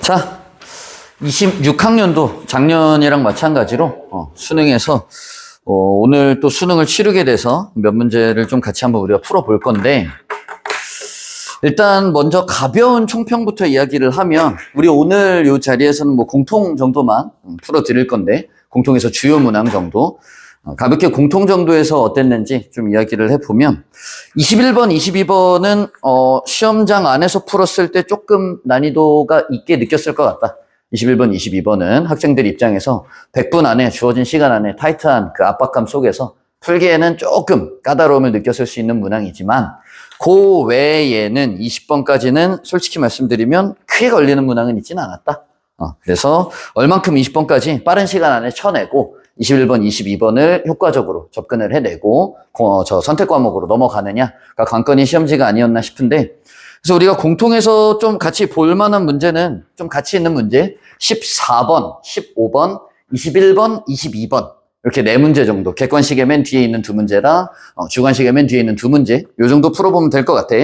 자, 26학년도 작년이랑 마찬가지로 수능에서 오늘 또 수능을 치르게 돼서 몇 문제를 좀 같이 한번 우리가 풀어볼 건데, 일단 먼저 가벼운 총평부터 이야기를 하면, 우리 오늘 이 자리에서는 뭐 공통 정도만 풀어드릴 건데, 공통에서 주요 문항 정도, 가볍게 공통 정도에서 어땠는지 좀 이야기를 해보면, 21번, 22번은 시험장 안에서 풀었을 때 조금 난이도가 있게 느꼈을 것 같다. 21번, 22번은 학생들 입장에서 100분 안에 주어진 시간 안에 타이트한 그 압박감 속에서 풀기에는 조금 까다로움을 느꼈을 수 있는 문항이지만, 그 외에는 20번까지는 솔직히 말씀드리면 크게 걸리는 문항은 있지는 않았다. 그래서 얼만큼 20번까지 빠른 시간 안에 쳐내고 21번, 22번을 효과적으로 접근을 해내고 저 선택 과목으로 넘어가느냐가 관건이 시험지가 아니었나 싶은데, 그래서 우리가 공통해서 좀 같이 볼 만한 문제는 좀 가치 있는 문제 14번, 15번, 21번, 22번 이렇게 4문제 정도, 객관식의 맨 뒤에 있는 2문제랑 주관식의 맨 뒤에 있는 2문제 요 정도 풀어보면 될 것 같아.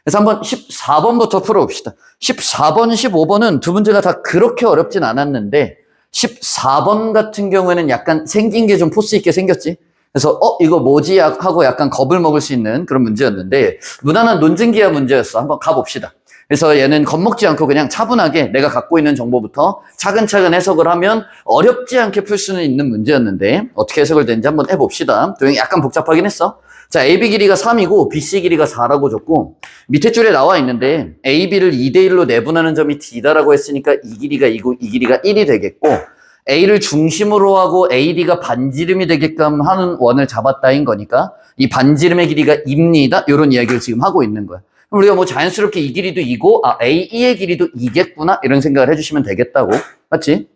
그래서 한번 14번부터 풀어봅시다. 14번, 15번은 2문제가 다 그렇게 어렵진 않았는데 14번 같은 경우에는 약간 생긴 게 좀 포스 있게 생겼지. 그래서 이거 뭐지 하고 약간 겁을 먹을 수 있는 그런 문제였는데, 무난한 논증기하 문제였어. 한번 가봅시다. 그래서 얘는 겁먹지 않고 그냥 차분하게 내가 갖고 있는 정보부터 차근차근 해석을 하면 어렵지 않게 풀 수는 있는 문제였는데, 어떻게 해석을 되는지 한번 해봅시다. 도형이 약간 복잡하긴 했어. 자, AB 길이가 3이고 BC 길이가 4라고 줬고, 밑에 줄에 나와 있는데 AB를 2대1로 내분하는 점이 D다라고 했으니까 이 길이가 2고 이 길이가 1이 되겠고, A를 중심으로 하고 AD가 반지름이 되게끔 하는 원을 잡았다인 거니까 이 반지름의 길이가 2입니다. 이런 이야기를 지금 하고 있는 거야. 그럼 우리가 뭐 자연스럽게 이 길이도 2고 AE의 길이도 2겠구나 이런 생각을 해주시면 되겠다고. 맞지?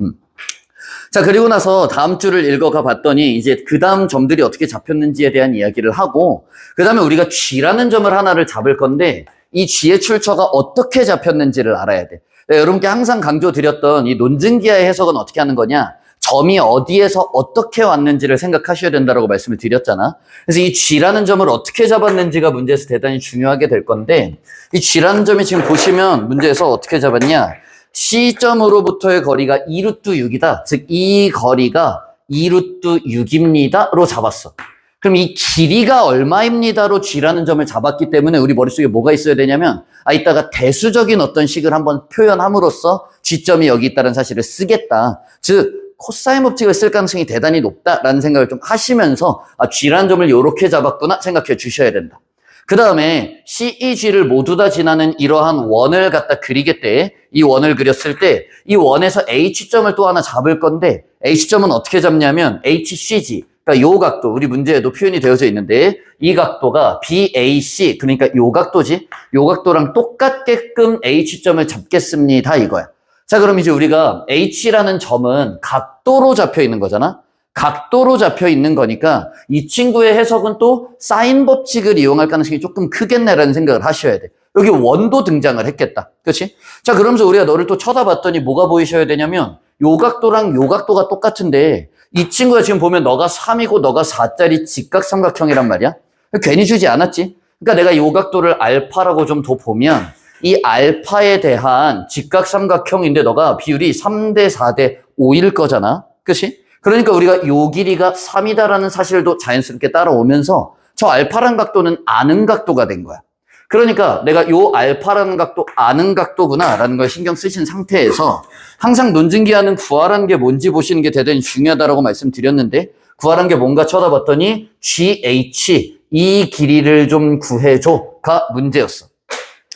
자, 그리고 나서 다음 줄을 읽어가 봤더니 이제 그 다음 점들이 어떻게 잡혔는지에 대한 이야기를 하고, 그 다음에 우리가 G라는 점을 하나를 잡을 건데 이 G의 출처가 어떻게 잡혔는지를 알아야 돼. 여러분께 항상 강조드렸던 이 논증기하의 해석은 어떻게 하는 거냐, 점이 어디에서 어떻게 왔는지를 생각하셔야 된다고 말씀을 드렸잖아. 그래서 이 G라는 점을 어떻게 잡았는지가 문제에서 대단히 중요하게 될 건데, 이 G라는 점이 지금 보시면 문제에서 어떻게 잡았냐, C점으로부터의 거리가 2루트 6이다. 즉 이 거리가 2루트 6입니다로 잡았어. 그럼 이 길이가 얼마입니다로 G라는 점을 잡았기 때문에 우리 머릿속에 뭐가 있어야 되냐면, 이따가 대수적인 어떤 식을 한번 표현함으로써 G점이 여기 있다는 사실을 쓰겠다. 즉 코사인 법칙을 쓸 가능성이 대단히 높다라는 생각을 좀 하시면서 G라는 점을 이렇게 잡았구나 생각해 주셔야 된다. 그 다음에 CEG를 모두 다 지나는 이러한 원을 갖다 그리겠대. 이 원을 그렸을 때 이 원에서 H점을 또 하나 잡을 건데, H점은 어떻게 잡냐면 HCG, 그러니까 요 각도, 우리 문제에도 표현이 되어져 있는데 이 각도가 BAC, 그러니까 요 각도지, 요 각도랑 똑같게끔 H점을 잡겠습니다 이거야. 자, 그럼 이제 우리가 H라는 점은 각도로 잡혀 있는 거잖아. 각도로 잡혀 있는 거니까 이 친구의 해석은 또 사인 법칙을 이용할 가능성이 조금 크겠네라는 생각을 하셔야 돼. 여기 원도 등장을 했겠다. 그렇지? 자, 그러면서 우리가 너를 또 쳐다봤더니 뭐가 보이셔야 되냐면, 요 각도랑 요 각도가 똑같은데 이 친구가 지금 보면 너가 3이고 너가 4짜리 직각삼각형이란 말이야. 괜히 주지 않았지? 그러니까 내가 요 각도를 알파라고 좀 더 보면 이 알파에 대한 직각삼각형인데 너가 비율이 3대 4대 5일 거잖아. 그렇지? 그러니까 우리가 요 길이가 3이다라는 사실도 자연스럽게 따라오면서 저 알파라는 각도는 아는 각도가 된 거야. 그러니까 내가 요 알파라는 각도 아는 각도구나라는 걸 신경 쓰신 상태에서 항상 논증기하는 구하라는 게 뭔지 보시는 게 대단히 중요하다라고 말씀드렸는데, 구하라는 게 뭔가 쳐다봤더니 GH, 이 길이를 좀 구해줘가 문제였어.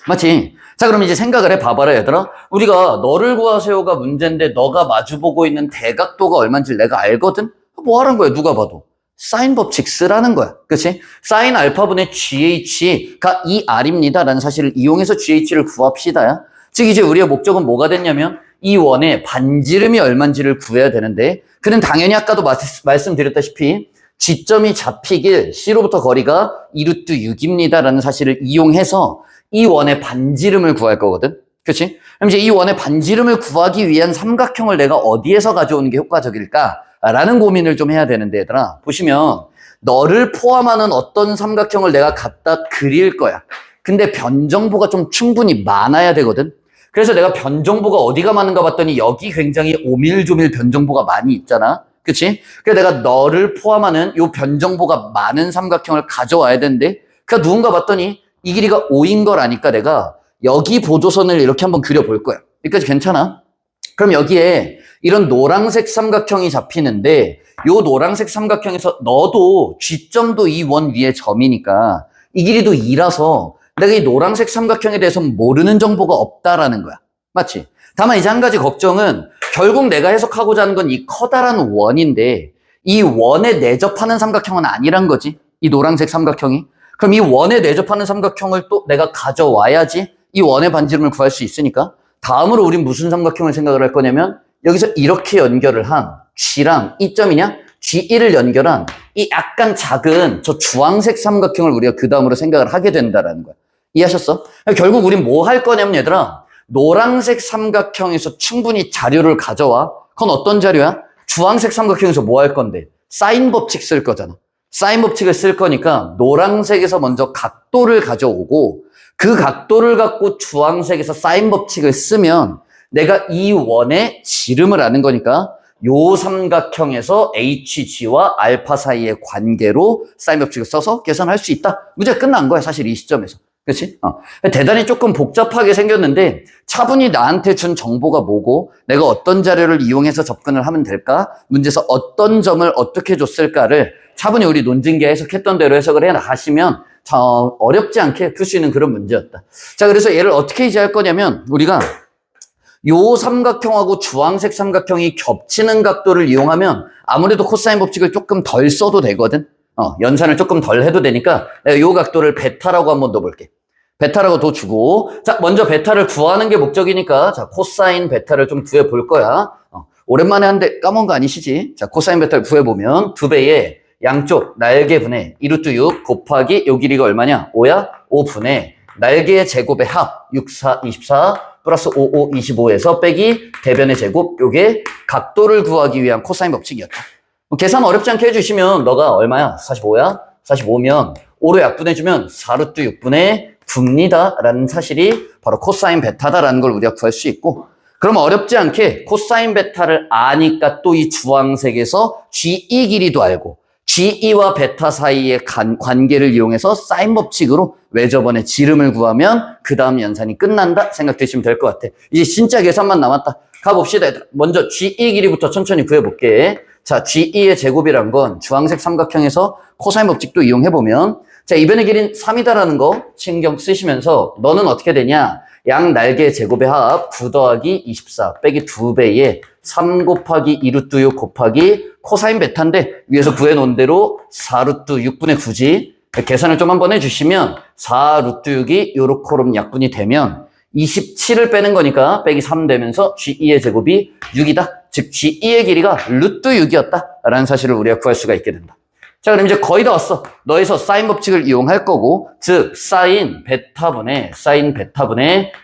맞지? 자, 그럼 이제 생각을 해봐봐라 얘들아. 우리가 너를 구하세요가 문제인데 너가 마주보고 있는 대각도가 얼마인지 내가 알거든? 뭐 하라는 거야 누가 봐도? 사인 법칙 쓰라는 거야. 그치? 사인 알파분의 GH가 2R입니다 라는 사실을 이용해서 GH를 구합시다야. 즉 이제 우리의 목적은 뭐가 됐냐면 이 원의 반지름이 얼마인지를 구해야 되는데, 그는 당연히 아까도 말씀드렸다시피 G점이 잡히길 C로부터 거리가 2루트 6입니다 라는 사실을 이용해서 이 원의 반지름을 구할 거거든. 그치? 그럼 이제 이 원의 반지름을 구하기 위한 삼각형을 내가 어디에서 가져오는 게 효과적일까? 라는 고민을 좀 해야 되는데 얘들아, 보시면 너를 포함하는 어떤 삼각형을 내가 갖다 그릴 거야. 근데 변정보가 좀 충분히 많아야 되거든. 그래서 내가 변정보가 어디가 많은가 봤더니 여기 굉장히 오밀조밀 변정보가 많이 있잖아. 그치? 그래서 내가 너를 포함하는 요 변정보가 많은 삼각형을 가져와야 되는데, 그러니까 누군가 봤더니 이 길이가 5인 걸 아니까 내가 여기 보조선을 이렇게 한번 그려볼 거야. 여기까지 괜찮아? 그럼 여기에 이런 노란색 삼각형이 잡히는데, 요 노란색 삼각형에서 너도 G점도 이 원 위에 점이니까 이 길이도 2라서 내가 이 노란색 삼각형에 대해서 모르는 정보가 없다라는 거야. 맞지? 다만 이제 한 가지 걱정은 결국 내가 해석하고자 하는 건 이 커다란 원인데 이 원에 내접하는 삼각형은 아니란 거지. 이 노란색 삼각형이. 그럼 이 원에 내접하는 삼각형을 또 내가 가져와야지 이 원의 반지름을 구할 수 있으니까 다음으로 우린 무슨 삼각형을 생각을 할 거냐면 여기서 이렇게 연결을 한 G랑 이 점이냐? G1을 연결한 이 약간 작은 저 주황색 삼각형을 우리가 그 다음으로 생각을 하게 된다라는 거야. 이해하셨어? 결국 우린 뭐 할 거냐면 얘들아 노란색 삼각형에서 충분히 자료를 가져와. 그건 어떤 자료야? 주황색 삼각형에서 뭐 할 건데? 사인 법칙 쓸 거잖아. 사인 법칙을 쓸 거니까 노란색에서 먼저 각도를 가져오고 그 각도를 갖고 주황색에서 사인 법칙을 쓰면 내가 이 원의 지름을 아는 거니까 요 삼각형에서 HG와 알파 사이의 관계로 사인 법칙을 써서 계산할 수 있다. 문제가 끝난 거야 사실 이 시점에서. 그렇지? 대단히 조금 복잡하게 생겼는데 차분히 나한테 준 정보가 뭐고 내가 어떤 자료를 이용해서 접근을 하면 될까? 문제에서 어떤 점을 어떻게 줬을까를 차분히 우리 논증기에 해석했던 대로 해석을 해나가시면 어렵지 않게 풀 수 있는 그런 문제였다. 자, 그래서 얘를 어떻게 이제 할 거냐면 우리가 요 삼각형하고 주황색 삼각형이 겹치는 각도를 이용하면 아무래도 코사인 법칙을 조금 덜 써도 되거든. 연산을 조금 덜 해도 되니까 내가 요 각도를 베타라고 한번 넣어볼게. 베타라고 둬주고 자 먼저 베타를 구하는 게 목적이니까 자 코사인 베타를 좀 구해볼 거야. 오랜만에 한데 까먹은 거 아니시지? 자 코사인 베타를 구해보면 2배의 양쪽 날개분의 2루트 6 곱하기 요 길이가 얼마냐? 5야? 5분의 날개의 제곱의 합 6, 4, 24 플러스 5, 5, 25에서 빼기 대변의 제곱 요게 각도를 구하기 위한 코사인 법칙이었다. 계산 어렵지 않게 해주시면 너가 얼마야? 45야? 45면 5로 약분해주면 4루트 6분의 9입니다 라는 사실이 바로 코사인 베타다라는 걸 우리가 구할 수 있고 그럼 어렵지 않게 코사인 베타를 아니까 또 이 주황색에서 G2 길이도 알고 G2와 베타 사이의 관계를 이용해서 사인 법칙으로 외접원의 지름을 구하면 그 다음 연산이 끝난다 생각되시면 될 것 같아. 이제 진짜 계산만 남았다. 가봅시다. 먼저 G2 길이부터 천천히 구해볼게. 자, G2의 제곱이란 건 주황색 삼각형에서 코사인 법칙도 이용해보면 자, 이변의 길이는 3이다라는 거 신경 쓰시면서 너는 어떻게 되냐? 양 날개 제곱의 합 9 더하기 24 빼기 2배의 3 곱하기 2루트 6 곱하기 코사인 베타인데 위에서 구해놓은 대로 4루트 6분의 9지. 계산을 좀 한번 해주시면 4루트 6이 요렇게 약분이 되면 27을 빼는 거니까 빼기 3 되면서 G2의 제곱이 6이다. 즉 G2의 길이가 루트 6이었다 라는 사실을 우리가 구할 수가 있게 된다. 자, 그럼 이제 거의 다 왔어. 너에서 사인 법칙을 이용할 거고, 즉 사인 베타분의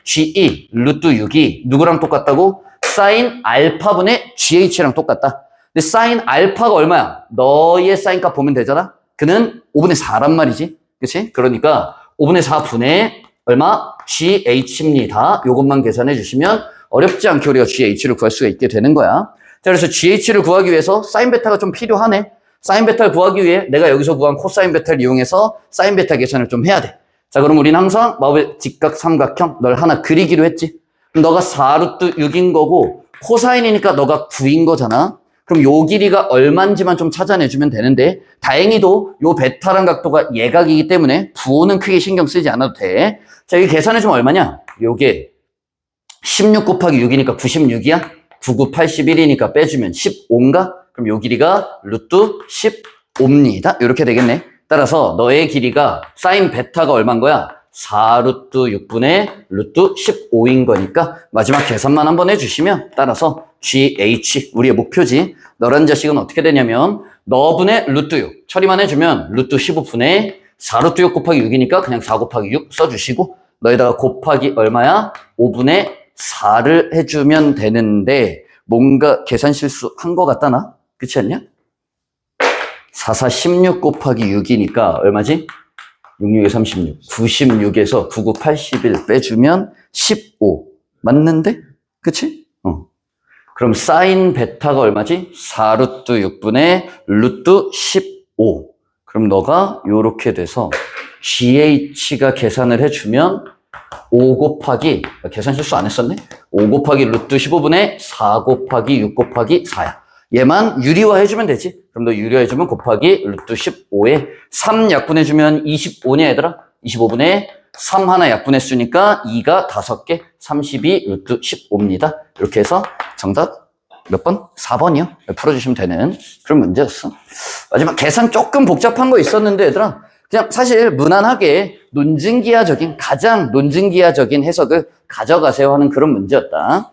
G2 루트 6이 누구랑 똑같다고? 사인 알파분의 GH랑 똑같다. 근데 사인 알파가 얼마야? 너의 사인 값 보면 되잖아? 그는 5분의 4란 말이지. 그치? 그러니까 5분의 4분의 얼마? GH입니다. 요것만 계산해 주시면 어렵지 않게 우리가 GH를 구할 수가 있게 되는 거야. 자, 그래서 GH를 구하기 위해서 사인 베타가 좀 필요하네. 사인 베타를 구하기 위해 내가 여기서 구한 코사인 베타를 이용해서 사인 베타 계산을 좀 해야 돼. 자, 그럼 우리는 항상 마법의 직각 삼각형 널 하나 그리기로 했지. 그럼 너가 4루트 6인 거고 코사인이니까 너가 9인 거잖아. 그럼 요 길이가 얼만지만 좀 찾아내주면 되는데 다행히도 요 베타란 각도가 예각이기 때문에 부호는 크게 신경 쓰지 않아도 돼. 자, 여기 계산해주면 얼마냐? 요게 16 곱하기 6이니까 96이야? 99, 81이니까 빼주면 15인가? 그럼 요 길이가 루트 15입니다. 이렇게 되겠네. 따라서 너의 길이가 사인 베타가 얼마인 거야? 4루트 6분의 루트 15인 거니까 마지막 계산만 한번 해주시면 따라서 GH 우리의 목표지. 너란 자식은 어떻게 되냐면 너분의 루트 6 처리만 해주면 루트 15분의 4루트 6 곱하기 6이니까 그냥 4 곱하기 6 써주시고 너에다가 곱하기 얼마야? 5분의 4를 해주면 되는데 뭔가 계산 실수한 것 같다 나? 그렇지 않냐? 4, 4, 16 곱하기 6이니까 얼마지? 66에 36. 96에서 99, 81 빼주면 15. 맞는데? 그치? 그럼 사인 베타가 얼마지? 4루트 6분의 루트 15. 그럼 너가 요렇게 돼서 GH가 계산을 해주면 5 곱하기, 계산 실수 안 했었네? 5 곱하기 루트 15분의 4 곱하기 6 곱하기 4야. 얘만 유리화 해주면 되지. 그럼 너 유리화 해주면 곱하기 루트 15에 3 약분해주면 25냐 얘들아? 25분의 3 하나 약분했으니까 2가 5개, 32 루트 15입니다. 이렇게 해서 정답 몇 번? 4번이요. 풀어주시면 되는 그런 문제였어. 마지막 계산 조금 복잡한 거 있었는데 얘들아 그냥 사실 무난하게 논증기하적인 가장 논증기하적인 해석을 가져가세요 하는 그런 문제였다.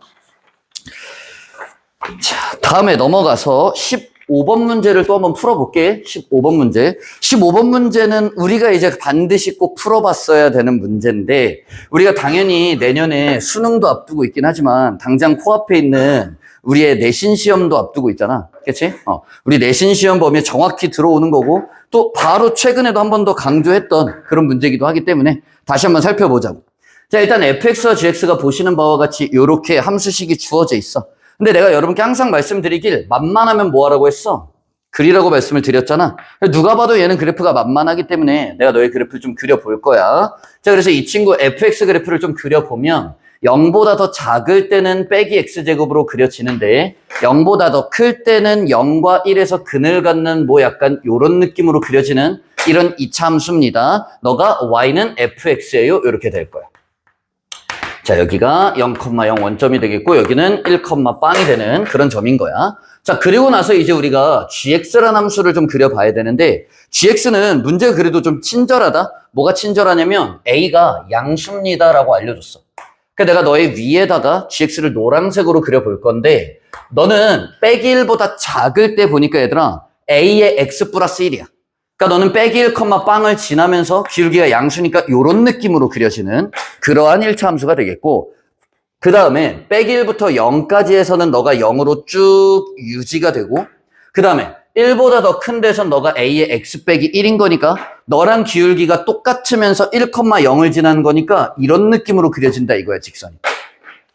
자, 다음에 넘어가서 15번 문제를 또 한번 풀어볼게. 15번 문제. 15번 문제는 우리가 이제 반드시 꼭 풀어봤어야 되는 문제인데 우리가 당연히 내년에 수능도 앞두고 있긴 하지만 당장 코앞에 있는 우리의 내신 시험도 앞두고 있잖아. 그치? 우리 내신 시험 범위에 정확히 들어오는 거고 또 바로 최근에도 한 번 더 강조했던 그런 문제이기도 하기 때문에 다시 한번 살펴보자고. 자, 일단 fx와 gx가 보시는 바와 같이 이렇게 함수식이 주어져 있어. 근데 내가 여러분께 항상 말씀드리길 만만하면 뭐 하라고 했어? 그리라고 말씀을 드렸잖아. 누가 봐도 얘는 그래프가 만만하기 때문에 내가 너의 그래프를 좀 그려볼 거야. 자, 그래서 이 친구 fx 그래프를 좀 그려보면 0보다 더 작을 때는 빼기 x제곱으로 그려지는데 0보다 더 클 때는 0과 1에서 근을 갖는 뭐 약간 요런 느낌으로 그려지는 이런 2차 함수입니다. 너가 y는 fx예요. 이렇게 될 거야. 자, 여기가 0,0 원점이 되겠고 여기는 1, 빵이 되는 그런 점인 거야. 자, 그리고 나서 이제 우리가 gx라는 함수를 좀 그려봐야 되는데 gx는 문제가 그래도 좀 친절하다. 뭐가 친절하냐면 a가 양수입니다라고 알려줬어. 그러니까 내가 너의 위에다가 gx를 노란색으로 그려볼 건데 너는 빼기 1보다 작을 때 보니까 얘들아 a의 x 플러스 1이야. 그러니까 너는 빼기 1, 빵을 지나면서 기울기가 양수니까 이런 느낌으로 그려지는 그러한 1차 함수가 되겠고 그 다음에 빼기 1부터 0까지 해서는 너가 0으로 쭉 유지가 되고 그 다음에 1보다 더 큰 데선 너가 a의 x 빼기 1인 거니까 너랑 기울기가 똑같으면서 1,0을 지나는 거니까 이런 느낌으로 그려진다 이거야 직선이.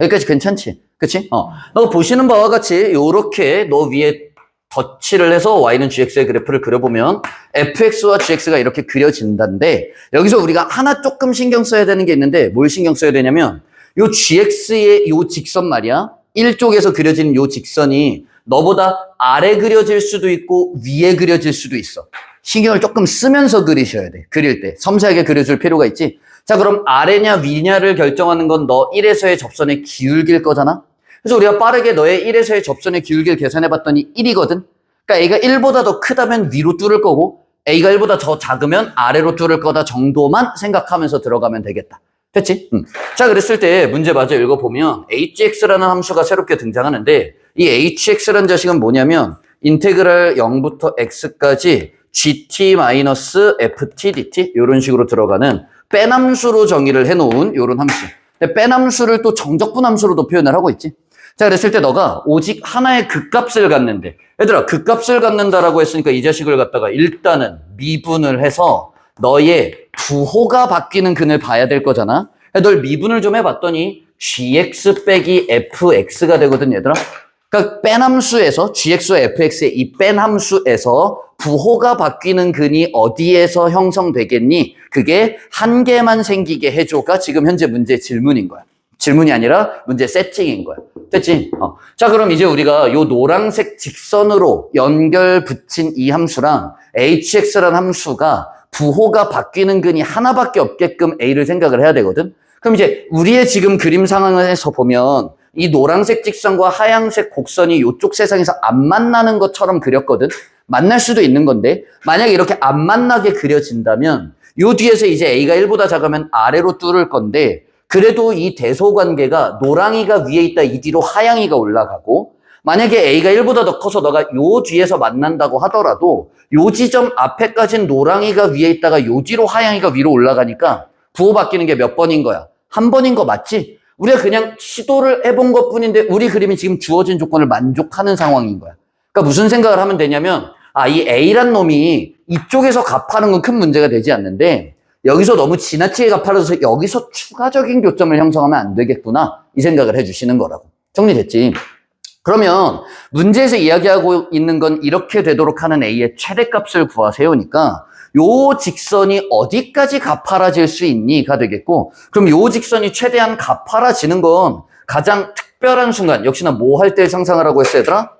여기까지 괜찮지? 그치? 너 보시는 바와 같이 이렇게 너 위에 덧칠을 해서 y는 gx의 그래프를 그려보면 fx와 gx가 이렇게 그려진다는데 여기서 우리가 하나 조금 신경 써야 되는 게 있는데 뭘 신경 써야 되냐면 요 gx의 요 직선 말이야. 1쪽에서 그려지는 요 직선이 너보다 아래 그려질 수도 있고 위에 그려질 수도 있어. 신경을 조금 쓰면서 그리셔야 돼. 그릴 때 섬세하게 그려줄 필요가 있지. 자, 그럼 아래냐 위냐를 결정하는 건 너 1에서의 접선의 기울기일 거잖아. 그래서 우리가 빠르게 너의 1에서의 접선의 기울기를 계산해봤더니 1이거든. 그러니까 A가 1보다 더 크다면 위로 뚫을 거고 A가 1보다 더 작으면 아래로 뚫을 거다 정도만 생각하면서 들어가면 되겠다. 됐지? 자, 그랬을 때 문제 마저 읽어보면 hx라는 함수가 새롭게 등장하는데 이 hx라는 자식은 뭐냐면 인테그랄 0부터 x까지 gt-ft dt 이런 식으로 들어가는 빼남수로 정의를 해놓은 이런 함수. 근데 빼남수를 또 정적분 함수로도 표현을 하고 있지. 자, 그랬을 때 너가 오직 하나의 극값을 갖는데 얘들아 극값을 갖는다라고 했으니까 이 자식을 갖다가 일단은 미분을 해서 너의 부호가 바뀌는 근을 봐야 될 거잖아. 널 미분을 좀 해봤더니 gx 빼기 fx가 되거든 얘들아. 그러니까 뺀함수에서 gx와 fx의 이 뺀함수에서 부호가 바뀌는 근이 어디에서 형성되겠니? 그게 한 개만 생기게 해줘가 지금 현재 문제의 질문인 거야. 질문이 아니라 문제 세팅인 거야. 됐지? 자, 그럼 이제 우리가 요 노란색 직선으로 연결 붙인 이 함수랑 hx라는 함수가 부호가 바뀌는 근이 하나밖에 없게끔 a를 생각을 해야 되거든. 그럼 이제 우리의 지금 그림 상황에서 보면 이 노란색 직선과 하얀색 곡선이 이쪽 세상에서 안 만나는 것처럼 그렸거든. 만날 수도 있는 건데 만약에 이렇게 안 만나게 그려진다면 요 뒤에서 이제 a가 1보다 작으면 아래로 뚫을 건데 그래도 이 대소관계가 노랑이가 위에 있다 이 뒤로 하양이가 올라가고 만약에 a가 1보다 더 커서 너가 요 뒤에서 만난다고 하더라도 요 지점 앞에까지는 노랑이가 위에 있다가 요 뒤로 하양이가 위로 올라가니까 부호 바뀌는 게 몇 번인 거야? 한 번인 거 맞지? 우리가 그냥 시도를 해본 것 뿐인데 우리 그림이 지금 주어진 조건을 만족하는 상황인 거야. 그러니까 무슨 생각을 하면 되냐면 이 A란 놈이 이쪽에서 값하는 건 큰 문제가 되지 않는데 여기서 너무 지나치게 가파라져서 여기서 추가적인 교점을 형성하면 안 되겠구나. 이 생각을 해주시는 거라고. 정리됐지? 그러면 문제에서 이야기하고 있는 건 이렇게 되도록 하는 A의 최대값을 구하세요니까 요 직선이 어디까지 가파라질 수 있니가 되겠고, 그럼 요 직선이 최대한 가파라지는 건 가장 특별한 순간, 역시나 뭐 할 때 상상하라고 했어 얘들아?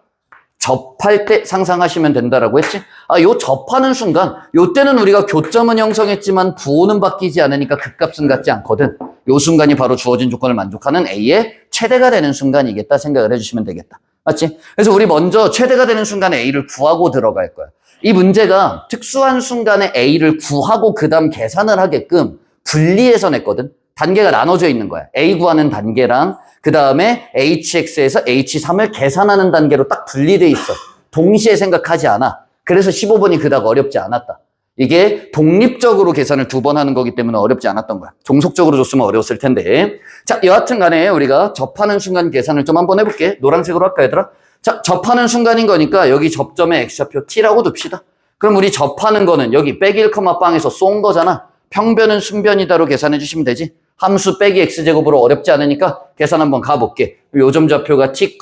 접할 때 상상하시면 된다라고 했지? 요 접하는 순간, 요 때는 우리가 교점은 형성했지만 부호는 바뀌지 않으니까 극값은 같지 않거든. 요 순간이 바로 주어진 조건을 만족하는 A의 최대가 되는 순간이겠다 생각을 해주시면 되겠다. 맞지? 그래서 우리 먼저 최대가 되는 순간에 A를 구하고 들어갈 거야. 이 문제가 특수한 순간에 A를 구하고 그 다음 계산을 하게끔 분리해서 냈거든. 단계가 나눠져 있는 거야. A 구하는 단계랑 그 다음에 HX에서 H3을 계산하는 단계로 딱 분리돼 있어. 동시에 생각하지 않아. 그래서 15번이 그닥 어렵지 않았다. 이게 독립적으로 계산을 2번 하는 거기 때문에 어렵지 않았던 거야. 종속적으로 줬으면 어려웠을 텐데. 자, 여하튼 간에 우리가 접하는 순간 계산을 좀 한번 해볼게. 노란색으로 할까 얘들아? 자, 접하는 순간인 거니까 여기 접점의 X좌표 T라고 둡시다. 그럼 우리 접하는 거는 여기 빼기 1, 빵에서 쏜 거잖아. 평변은 순변이다로 계산해 주시면 되지. 함수 빼기 X제곱으로 어렵지 않으니까 계산 한번 가볼게. 요점 좌표가 T,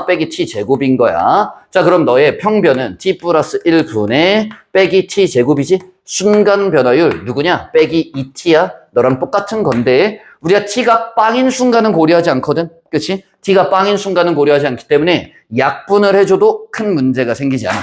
빼기 T제곱인 거야. 자, 그럼 너의 평변은 T 플러스 1분의 빼기 T제곱이지? 순간 변화율 누구냐? 빼기 2T야. 너랑 똑같은 건데 우리가 T가 빵인 순간은 고려하지 않거든. 그치? T가 빵인 순간은 고려하지 않기 때문에 약분을 해줘도 큰 문제가 생기지 않아.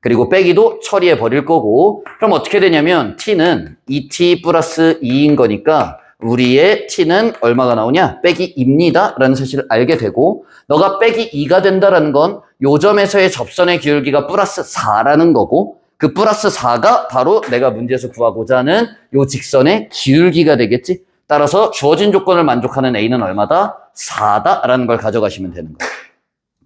그리고 빼기도 처리해 버릴 거고, 그럼 어떻게 되냐면 T는 2T 플러스 2인 거니까 우리의 T는 얼마가 나오냐? 빼기 2입니다 라는 사실을 알게 되고, 너가 빼기 2가 된다라는 건 요 점에서의 접선의 기울기가 플러스 4라는 거고, 그 플러스 4가 바로 내가 문제에서 구하고자 하는 요 직선의 기울기가 되겠지? 따라서 주어진 조건을 만족하는 A는 얼마다? 4다라는 걸 가져가시면 되는 거야.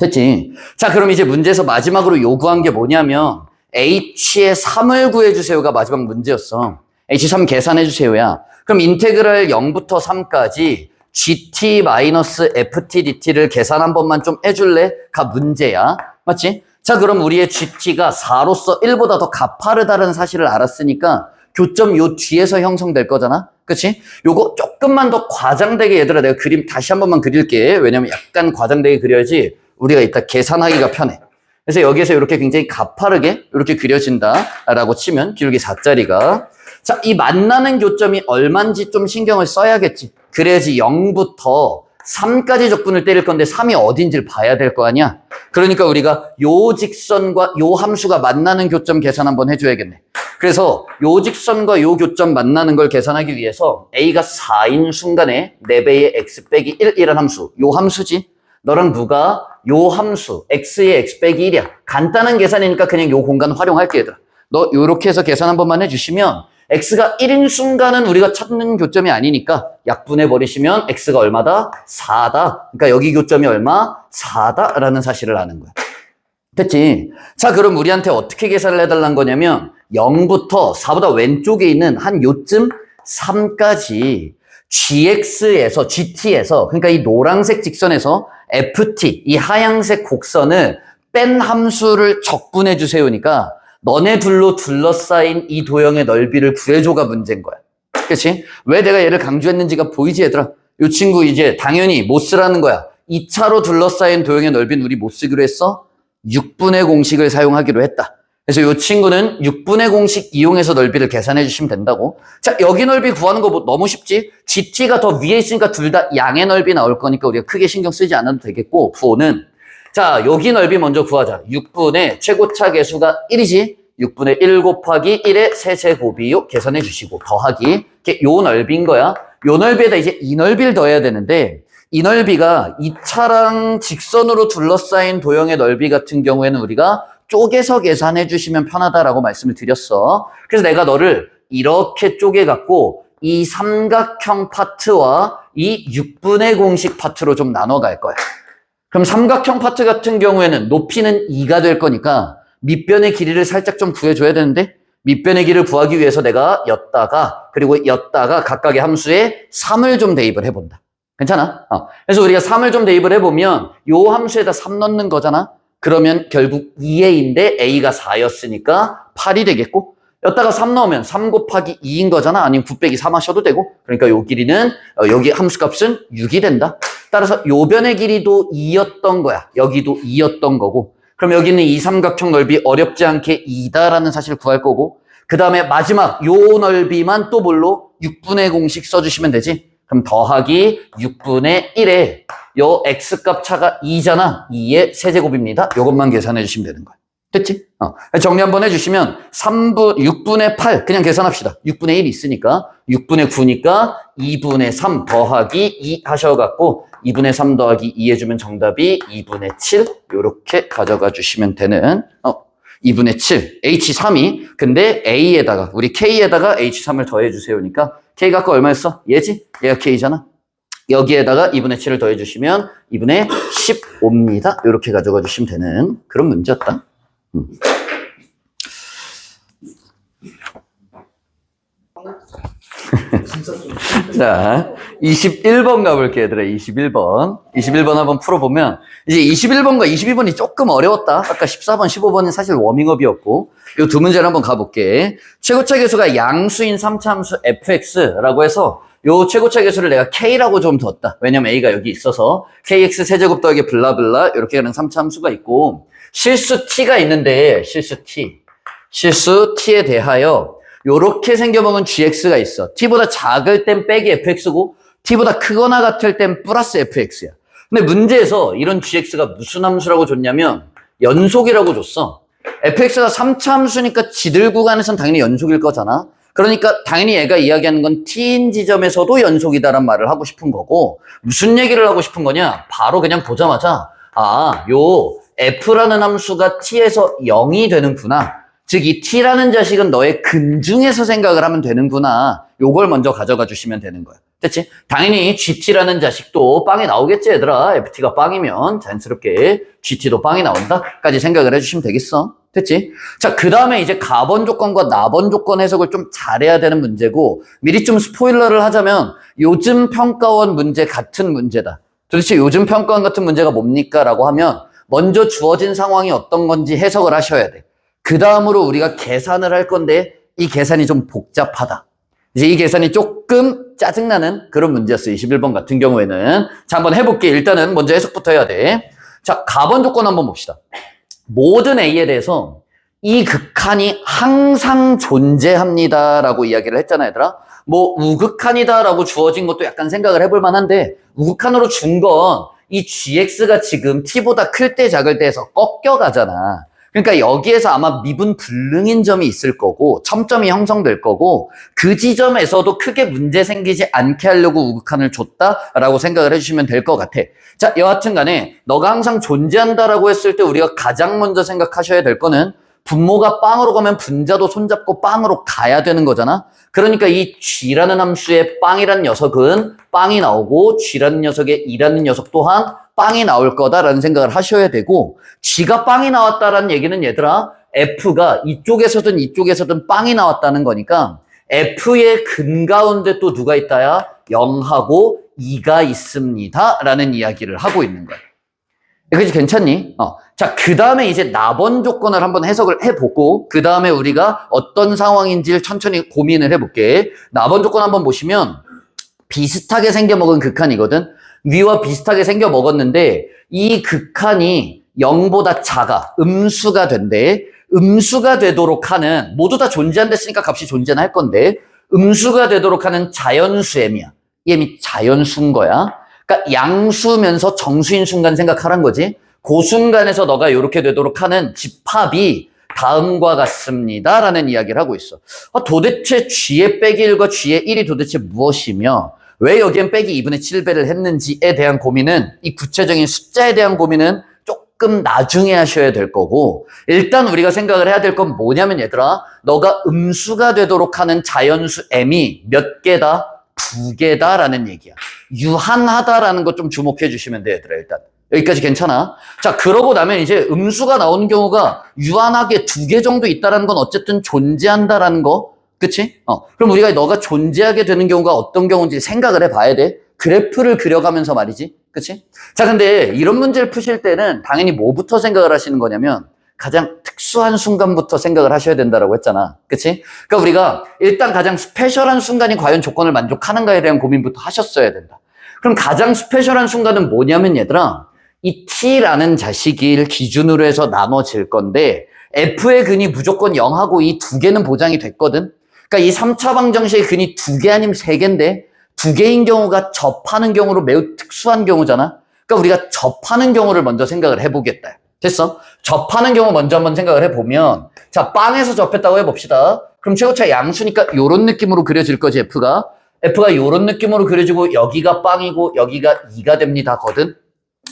됐지? 자, 그럼 이제 문제에서 마지막으로 요구한 게 뭐냐면 H의 3을 구해주세요가 마지막 문제였어. H3 계산해주세요야. 그럼 인테그랄 0부터 3까지 GT-FT DT를 계산 한 번만 좀 해줄래? 가 문제야. 맞지? 자, 그럼 우리의 GT가 4로서 1보다 더 가파르다는 사실을 알았으니까 교점 요 뒤에서 형성될 거잖아? 그치? 요거 조금만 더 과장되게 얘들아 내가 그림 다시 한 번만 그릴게. 왜냐면 약간 과장되게 그려야지 우리가 이따 계산하기가 편해. 그래서 여기에서 이렇게 굉장히 가파르게 이렇게 그려진다라고 치면 기울기 4짜리가 자, 이 만나는 교점이 얼만지 좀 신경을 써야겠지. 그래야지 0부터 3까지 적분을 때릴 건데 3이 어딘지를 봐야 될 거 아니야. 그러니까 우리가 요 직선과 요 함수가 만나는 교점 계산 한번 해줘야겠네. 그래서 요 직선과 요 교점 만나는 걸 계산하기 위해서 A가 4인 순간에 4배의 X 빼기 1이라는 함수, 요 함수지. 너랑 누가 요 함수 X의 X 빼기 1이야. 간단한 계산이니까 그냥 요 공간 활용할게 얘들아. 너 요렇게 해서 계산 한 번만 해주시면 X가 1인 순간은 우리가 찾는 교점이 아니니까 약분해 버리시면 X가 얼마다? 4다. 그러니까 여기 교점이 얼마? 4다라는 사실을 아는 거야. 됐지? 자, 그럼 우리한테 어떻게 계산을 해달라는 거냐면 0부터 4보다 왼쪽에 있는 한 요쯤 3까지 GX에서 GT에서 그러니까 이 노란색 직선에서 FT 이 하얀색 곡선을 뺀 함수를 적분해 주세요니까 너네 둘로 둘러싸인 이 도형의 넓이를 구해줘가 문제인 거야. 그치? 왜 내가 얘를 강조했는지가 보이지 얘들아? 이 친구 이제 당연히 못 쓰라는 거야. 2차로 둘러싸인 도형의 넓이는 우리 못 쓰기로 했어? 6분의 공식을 사용하기로 했다. 그래서 이 친구는 6분의 공식 이용해서 넓이를 계산해 주시면 된다고. 자, 여기 넓이 구하는 거 뭐 너무 쉽지? GT가 더 위에 있으니까 둘 다 양의 넓이 나올 거니까 우리가 크게 신경 쓰지 않아도 되겠고, 부호는 자, 여기 넓이 먼저 구하자. 6분의 최고차 계수가 1이지? 6분의 1 곱하기 1의 세제곱이요. 계산해 주시고 더하기. 요 넓이인 거야. 요 넓이에다 이제 이 넓이를 더해야 되는데 이 넓이가 2차랑 직선으로 둘러싸인 도형의 넓이 같은 경우에는 우리가 쪼개서 계산해 주시면 편하다라고 말씀을 드렸어. 그래서 내가 너를 이렇게 쪼개갖고 이 삼각형 파트와 이 6분의 공식 파트로 좀 나눠 갈 거야. 그럼 삼각형 파트 같은 경우에는 높이는 2가 될 거니까 밑변의 길이를 살짝 좀 구해줘야 되는데 밑변의 길이를 구하기 위해서 내가 였다가 그리고 였다가 각각의 함수에 3을 좀 대입을 해본다. 괜찮아? 그래서 우리가 3을 좀 대입을 해보면 요 함수에다 3 넣는 거잖아. 그러면 결국 2A인데 A가 4였으니까 8이 되겠고 여기다가 3 넣으면 3 곱하기 2인 거잖아. 아니면 9 빼기 3 하셔도 되고. 그러니까 요 길이는 여기 함수값은 6이 된다. 따라서 요 변의 길이도 2였던 거야. 여기도 2였던 거고. 그럼 여기는 이 삼각형 넓이 어렵지 않게 2다라는 사실을 구할 거고, 그 다음에 마지막 요 넓이만 또 뭘로? 6분의 공식 써주시면 되지. 그럼 더하기 6분의 1에 요 x값 차가 2잖아. 2의 세제곱입니다. 요것만 계산해 주시면 되는 거야. 됐지? 정리 한번 해주시면 6분의 8 그냥 계산합시다. 6분의 1 있으니까 6분의 9니까 2분의 3 더하기 2 하셔갖고 2분의 3 더하기 2 해주면 정답이 2분의 7 요렇게 가져가 주시면 되는 2분의 7 H3이 근데 A에다가 우리 K에다가 H3을 더해주세요니까 K가 아까 얼마였어? 얘지? 얘가 K잖아. 여기에다가 2분의 7을 더해주시면 2분의 15입니다. 이렇게 가져가 주시면 되는 그런 문제였다. 자, 21번 가볼게요, 얘들아. 21번. 21번 한번 풀어보면, 이제 21번과 22번이 조금 어려웠다. 아까 14번, 15번은 사실 워밍업이었고, 이 두 문제를 한번 가볼게. 최고차 계수가 양수인 3차 함수 fx라고 해서, 요 최고차 계수를 내가 k라고 좀 뒀다. 왜냐면 a가 여기 있어서, kx 세제곱 더하기 블라블라, 이렇게 가는 3차 함수가 있고, 실수 t가 있는데, 실수 t에 대하여, 요렇게 생겨먹은 gx가 있어. t보다 작을 땐 빼기 fx고 t보다 크거나 같을 땐 플러스 fx야. 근데 문제에서 이런 gx가 무슨 함수라고 줬냐면 연속이라고 줬어. fx가 3차 함수니까 지들 구간에선 당연히 연속일 거잖아. 그러니까 당연히 얘가 이야기하는 건 t인 지점에서도 연속이다란 말을 하고 싶은 거고, 무슨 얘기를 하고 싶은 거냐? 바로 그냥 보자마자 요 f라는 함수가 t에서 0이 되는구나. 즉, 이 t라는 자식은 너의 근중에서 생각을 하면 되는구나. 요걸 먼저 가져가 주시면 되는 거야. 됐지? 당연히 gt라는 자식도 빵이 나오겠지, 얘들아. ft가 빵이면 자연스럽게 gt도 빵이 나온다? 까지 생각을 해주시면 되겠어. 됐지? 자, 그 다음에 이제 가번 조건과 나번 조건 해석을 좀 잘해야 되는 문제고, 미리 좀 스포일러를 하자면 요즘 평가원 문제 같은 문제다. 도대체 요즘 평가원 같은 문제가 뭡니까? 라고 하면 먼저 주어진 상황이 어떤 건지 해석을 하셔야 돼. 그 다음으로 우리가 계산을 할 건데 이 계산이 좀 복잡하다. 이제 이 계산이 조금 짜증나는 그런 문제였어. 21번 같은 경우에는. 자, 한번 해볼게. 일단은 먼저 해석부터 해야 돼. 자, 가번 조건 한번 봅시다. 모든 A에 대해서 이 극한이 항상 존재합니다 라고 이야기를 했잖아, 얘들아. 뭐 우극한이다 라고 주어진 것도 약간 생각을 해볼 만한데, 우극한으로 준 건 이 gx가 지금 t보다 클 때 작을 때에서 꺾여가잖아. 그러니까 여기에서 아마 미분 불능인 점이 있을 거고 첨점이 형성될 거고, 그 지점에서도 크게 문제 생기지 않게 하려고 우극한을 줬다라고 생각을 해주시면 될 것 같아. 자, 여하튼 간에 너가 항상 존재한다라고 했을 때 우리가 가장 먼저 생각하셔야 될 거는 분모가 빵으로 가면 분자도 손잡고 빵으로 가야 되는 거잖아. 그러니까 이 g라는 함수의 빵이라는 녀석은 빵이 나오고 g라는 녀석의 2라는 녀석 또한 빵이 나올 거다라는 생각을 하셔야 되고, g가 빵이 나왔다라는 얘기는 얘들아, f가 이쪽에서든 이쪽에서든 빵이 나왔다는 거니까 f의 근 가운데 또 누가 있다야? 0하고 2가 있습니다 라는 이야기를 하고 있는 거야. 그치? 괜찮니? 자, 그 다음에 이제 나번 조건을 한번 해석을 해보고, 그 다음에 우리가 어떤 상황인지를 천천히 고민을 해볼게. 나번 조건 한번 보시면 비슷하게 생겨먹은 극한이거든. 위와 비슷하게 생겨 먹었는데 이 극한이 0보다 작아. 음수가 된대. 음수가 되도록 하는, 모두 다 존재한댔으니까 값이 존재는 할 건데, 음수가 되도록 하는 자연수 m이야. m이 자연수인 거야. 그러니까 양수면서 정수인 순간 생각하란 거지. 그 순간에서 너가 이렇게 되도록 하는 집합이 다음과 같습니다 라는 이야기를 하고 있어. 도대체 g의 빼기 1과 g의 1이 도대체 무엇이며 왜 여기엔 빼기 2분의 7배를 했는지에 대한 고민은, 이 구체적인 숫자에 대한 고민은 조금 나중에 하셔야 될 거고, 일단 우리가 생각을 해야 될 건 뭐냐면 얘들아, 너가 음수가 되도록 하는 자연수 m이 몇 개다? 2개다라는 얘기야. 유한하다라는 거 좀 주목해 주시면 돼, 얘들아. 일단 여기까지 괜찮아? 자, 그러고 나면 이제 음수가 나오는 경우가 유한하게 2개 정도 있다라는 건 어쨌든 존재한다라는 거. 그치? 그럼 우리가 너가 존재하게 되는 경우가 어떤 경우인지 생각을 해봐야 돼. 그래프를 그려가면서 말이지. 그치? 자, 근데 이런 문제를 푸실 때는 당연히 뭐부터 생각을 하시는 거냐면, 가장 특수한 순간부터 생각을 하셔야 된다라고 했잖아. 그치? 그러니까 우리가 일단 가장 스페셜한 순간이 과연 조건을 만족하는가에 대한 고민부터 하셨어야 된다. 그럼 가장 스페셜한 순간은 뭐냐면 얘들아, 이 t라는 자식을 기준으로 해서 나눠질 건데 f의 근이 무조건 0하고 이 두 개는 보장이 됐거든. 그러니까 이 3차 방정식의 근이 2개 아니면 3개인데 2개인 경우가 접하는 경우로 매우 특수한 경우잖아. 그러니까 우리가 접하는 경우를 먼저 생각을 해보겠다. 됐어? 접하는 경우 먼저 한번 생각을 해보면, 자, 빵에서 접했다고 해봅시다. 그럼 최고차 양수니까 요런 느낌으로 그려질 거지, F가 요런 느낌으로 그려지고 여기가 빵이고 여기가 2가 됩니다 거든.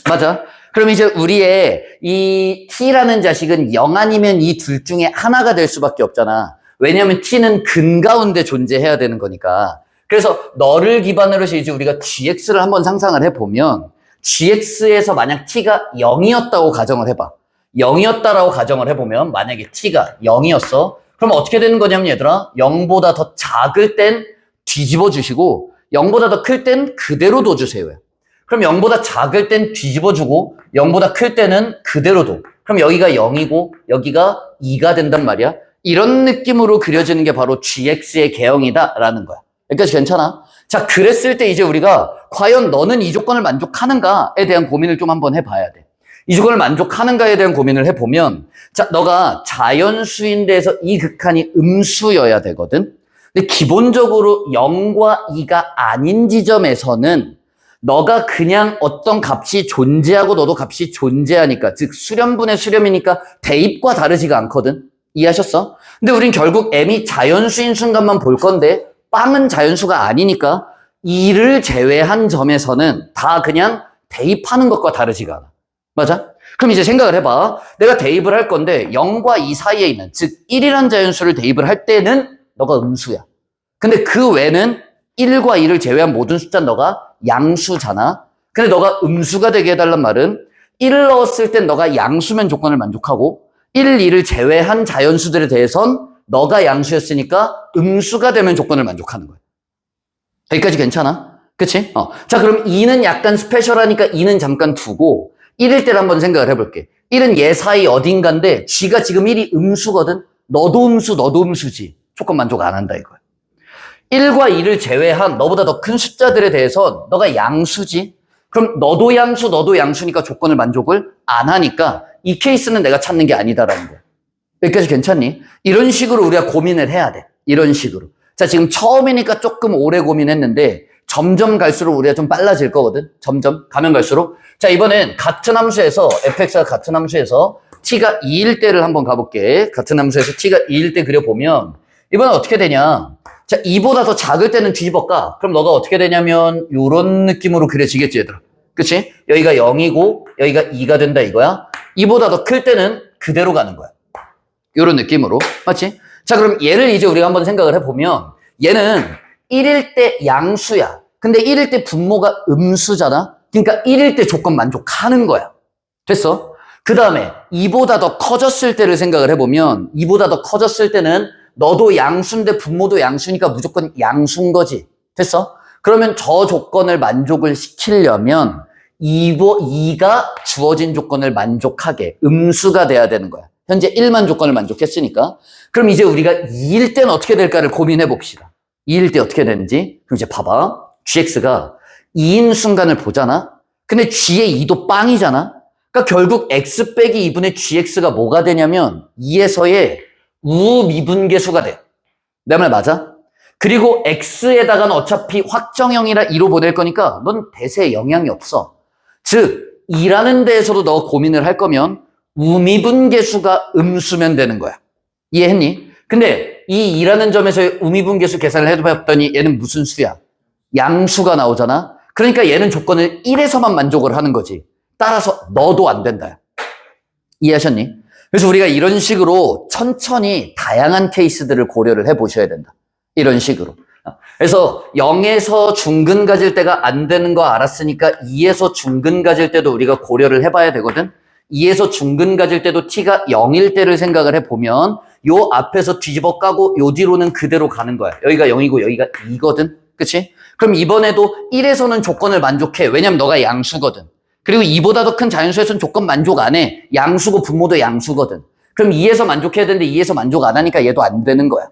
맞아? 그럼 이제 우리의 이 t라는 자식은 0 아니면 이 둘 중에 하나가 될 수밖에 없잖아. 왜냐면 t는 근 가운데 존재해야 되는 거니까. 그래서 너를 기반으로 해서 이제 우리가 gx를 한번 상상을 해보면 gx에서 만약 t가 0이었다고 가정을 해봐. 0이었다라고 가정을 해보면 만약에 t가 0이었어. 그럼 어떻게 되는 거냐면 얘들아, 0보다 더 작을 땐 뒤집어 주시고 0보다 더 클 땐 그대로 둬주세요. 그럼 0보다 작을 땐 뒤집어 주고 0보다 클 때는 그대로 둬. 그럼 여기가 0이고 여기가 2가 된단 말이야. 이런 느낌으로 그려지는 게 바로 gx의 개형이다라는 거야. 여기까지 괜찮아? 자, 그랬을 때 이제 우리가 과연 너는 이 조건을 만족하는가에 대한 고민을 좀 한번 해봐야 돼. 이 조건을 만족하는가에 대한 고민을 해보면, 자, 너가 자연수인 데에서 이 극한이 음수여야 되거든. 근데 기본적으로 0과 2가 아닌 지점에서는 너가 그냥 어떤 값이 존재하고 너도 값이 존재하니까, 즉 수렴분의 수렴이니까 대입과 다르지가 않거든. 이해하셨어? 근데 우린 결국 m이 자연수인 순간만 볼 건데 빵은 자연수가 아니니까 2를 제외한 점에서는 다 그냥 대입하는 것과 다르지가 않아. 맞아? 그럼 이제 생각을 해봐. 내가 대입을 할 건데 0과 2 사이에 있는, 즉 1이란 자연수를 대입을 할 때는 너가 음수야. 근데 그 외는 1과 2를 제외한 모든 숫자는 너가 양수잖아. 근데 너가 음수가 되게 해달란 말은 1을 넣었을 땐 너가 양수면 조건을 만족하고 1, 2를 제외한 자연수들에 대해선 너가 양수였으니까 음수가 되면 조건을 만족하는 거야. 여기까지 괜찮아? 그치? 자, 그럼 2는 약간 스페셜하니까 2는 잠깐 두고 1일 때를 한번 생각을 해볼게. 1은 얘 사이 어딘가인데 G가 지금 1이 음수거든? 너도 음수, 너도 음수지. 조건 만족 안 한다 이거야. 1과 2를 제외한 너보다 더 큰 숫자들에 대해서 너가 양수지? 그럼 너도 양수, 너도 양수니까 조건을 만족을 안 하니까 이 케이스는 내가 찾는 게 아니다라는 거야. 여기까지 괜찮니? 이런 식으로 우리가 고민을 해야 돼. 이런 식으로. 자, 지금 처음이니까 조금 오래 고민했는데 점점 갈수록 우리가 좀 빨라질 거거든. 점점 가면 갈수록. 자, 이번엔 같은 함수에서 fx가 같은 함수에서 t가 2일 때를 한번 가볼게. 같은 함수에서 t가 2일 때 그려보면 이번엔 어떻게 되냐? 자, 2보다 더 작을 때는 뒤집어 까. 그럼 너가 어떻게 되냐면 요런 느낌으로 그려지겠지, 얘들아. 그치? 여기가 0이고 여기가 2가 된다 이거야. 2보다 더 클 때는 그대로 가는 거야. 요런 느낌으로. 맞지? 자, 그럼 얘를 이제 우리가 한번 생각을 해보면 얘는 1일 때 양수야. 근데 1일 때 분모가 음수잖아. 그러니까 1일 때 조건 만족하는 거야. 됐어? 그 다음에 2보다 더 커졌을 때를 생각을 해보면 2보다 더 커졌을 때는 너도 양수인데 분모도 양수니까 무조건 양수인 거지. 됐어? 그러면 저 조건을 만족을 시키려면 2가 주어진 조건을 만족하게 음수가 돼야 되는 거야. 현재 1만 조건을 만족했으니까. 그럼 이제 우리가 2일 때는 어떻게 될까를 고민해 봅시다. 2일 때 어떻게 되는지. 그럼 이제 봐봐. gx가 2인 순간을 보잖아. 근데 g의 2도 빵이잖아. 그러니까 결국 x 빼기 2분의 gx가 뭐가 되냐면 2에서의 우미분계수가 돼. 내 말 맞아? 그리고 x에다가는 어차피 확정형이라 2로 보낼 거니까 넌 대세에 영향이 없어. 즉 2라는 데에서도 너 고민을 할 거면 우미분계수가 음수면 되는 거야. 이해했니? 근데 이 2라는 점에서의 우미분계수 계산을 해봤더니 얘는 무슨 수야? 양수가 나오잖아. 그러니까 얘는 조건을 1에서만 만족을 하는 거지. 따라서 너도 안 된다. 이해하셨니? 그래서 우리가 이런 식으로 천천히 다양한 케이스들을 고려를 해보셔야 된다. 이런 식으로. 그래서 0에서 중근 가질 때가 안 되는 거 알았으니까 2에서 중근 가질 때도 우리가 고려를 해봐야 되거든. 2에서 중근 가질 때도 t가 0일 때를 생각을 해보면 요 앞에서 뒤집어 까고 요 뒤로는 그대로 가는 거야. 여기가 0이고 여기가 2거든. 그치? 그럼 이번에도 1에서는 조건을 만족해. 왜냐면 너가 양수거든. 그리고 2보다 더 큰 자연수에서는 조건 만족 안 해. 양수고 분모도 양수거든. 그럼 2에서 만족해야 되는데 2에서 만족 안 하니까 얘도 안 되는 거야.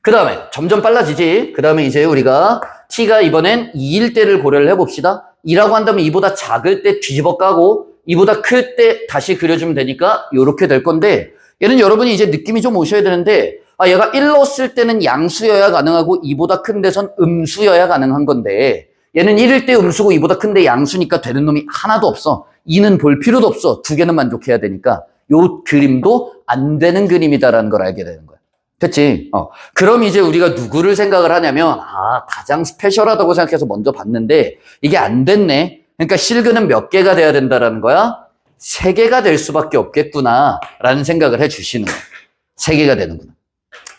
그 다음에 점점 빨라지지. 그 다음에 이제 우리가 t가 이번엔 2일 때를 고려를 해봅시다. 2라고 한다면 2보다 작을 때 뒤집어 까고 2보다 클 때 다시 그려주면 되니까 이렇게 될 건데, 얘는 여러분이 이제 느낌이 좀 오셔야 되는데, 얘가 1 넣었을 때는 양수여야 가능하고 2보다 큰 데선 음수여야 가능한 건데, 얘는 1일 때 음수고 2보다 큰데 양수니까 되는 놈이 하나도 없어. 2는 볼 필요도 없어. 두 개는 만족해야 되니까 요 그림도 안 되는 그림이다라는 걸 알게 되는 거야. 됐지? 그럼 이제 우리가 누구를 생각을 하냐면, 가장 스페셜하다고 생각해서 먼저 봤는데 이게 안 됐네. 그러니까 실근은 몇 개가 돼야 된다라는 거야? 3개가 될 수밖에 없겠구나라는 생각을 해주시는 거야. 3개가 되는구나.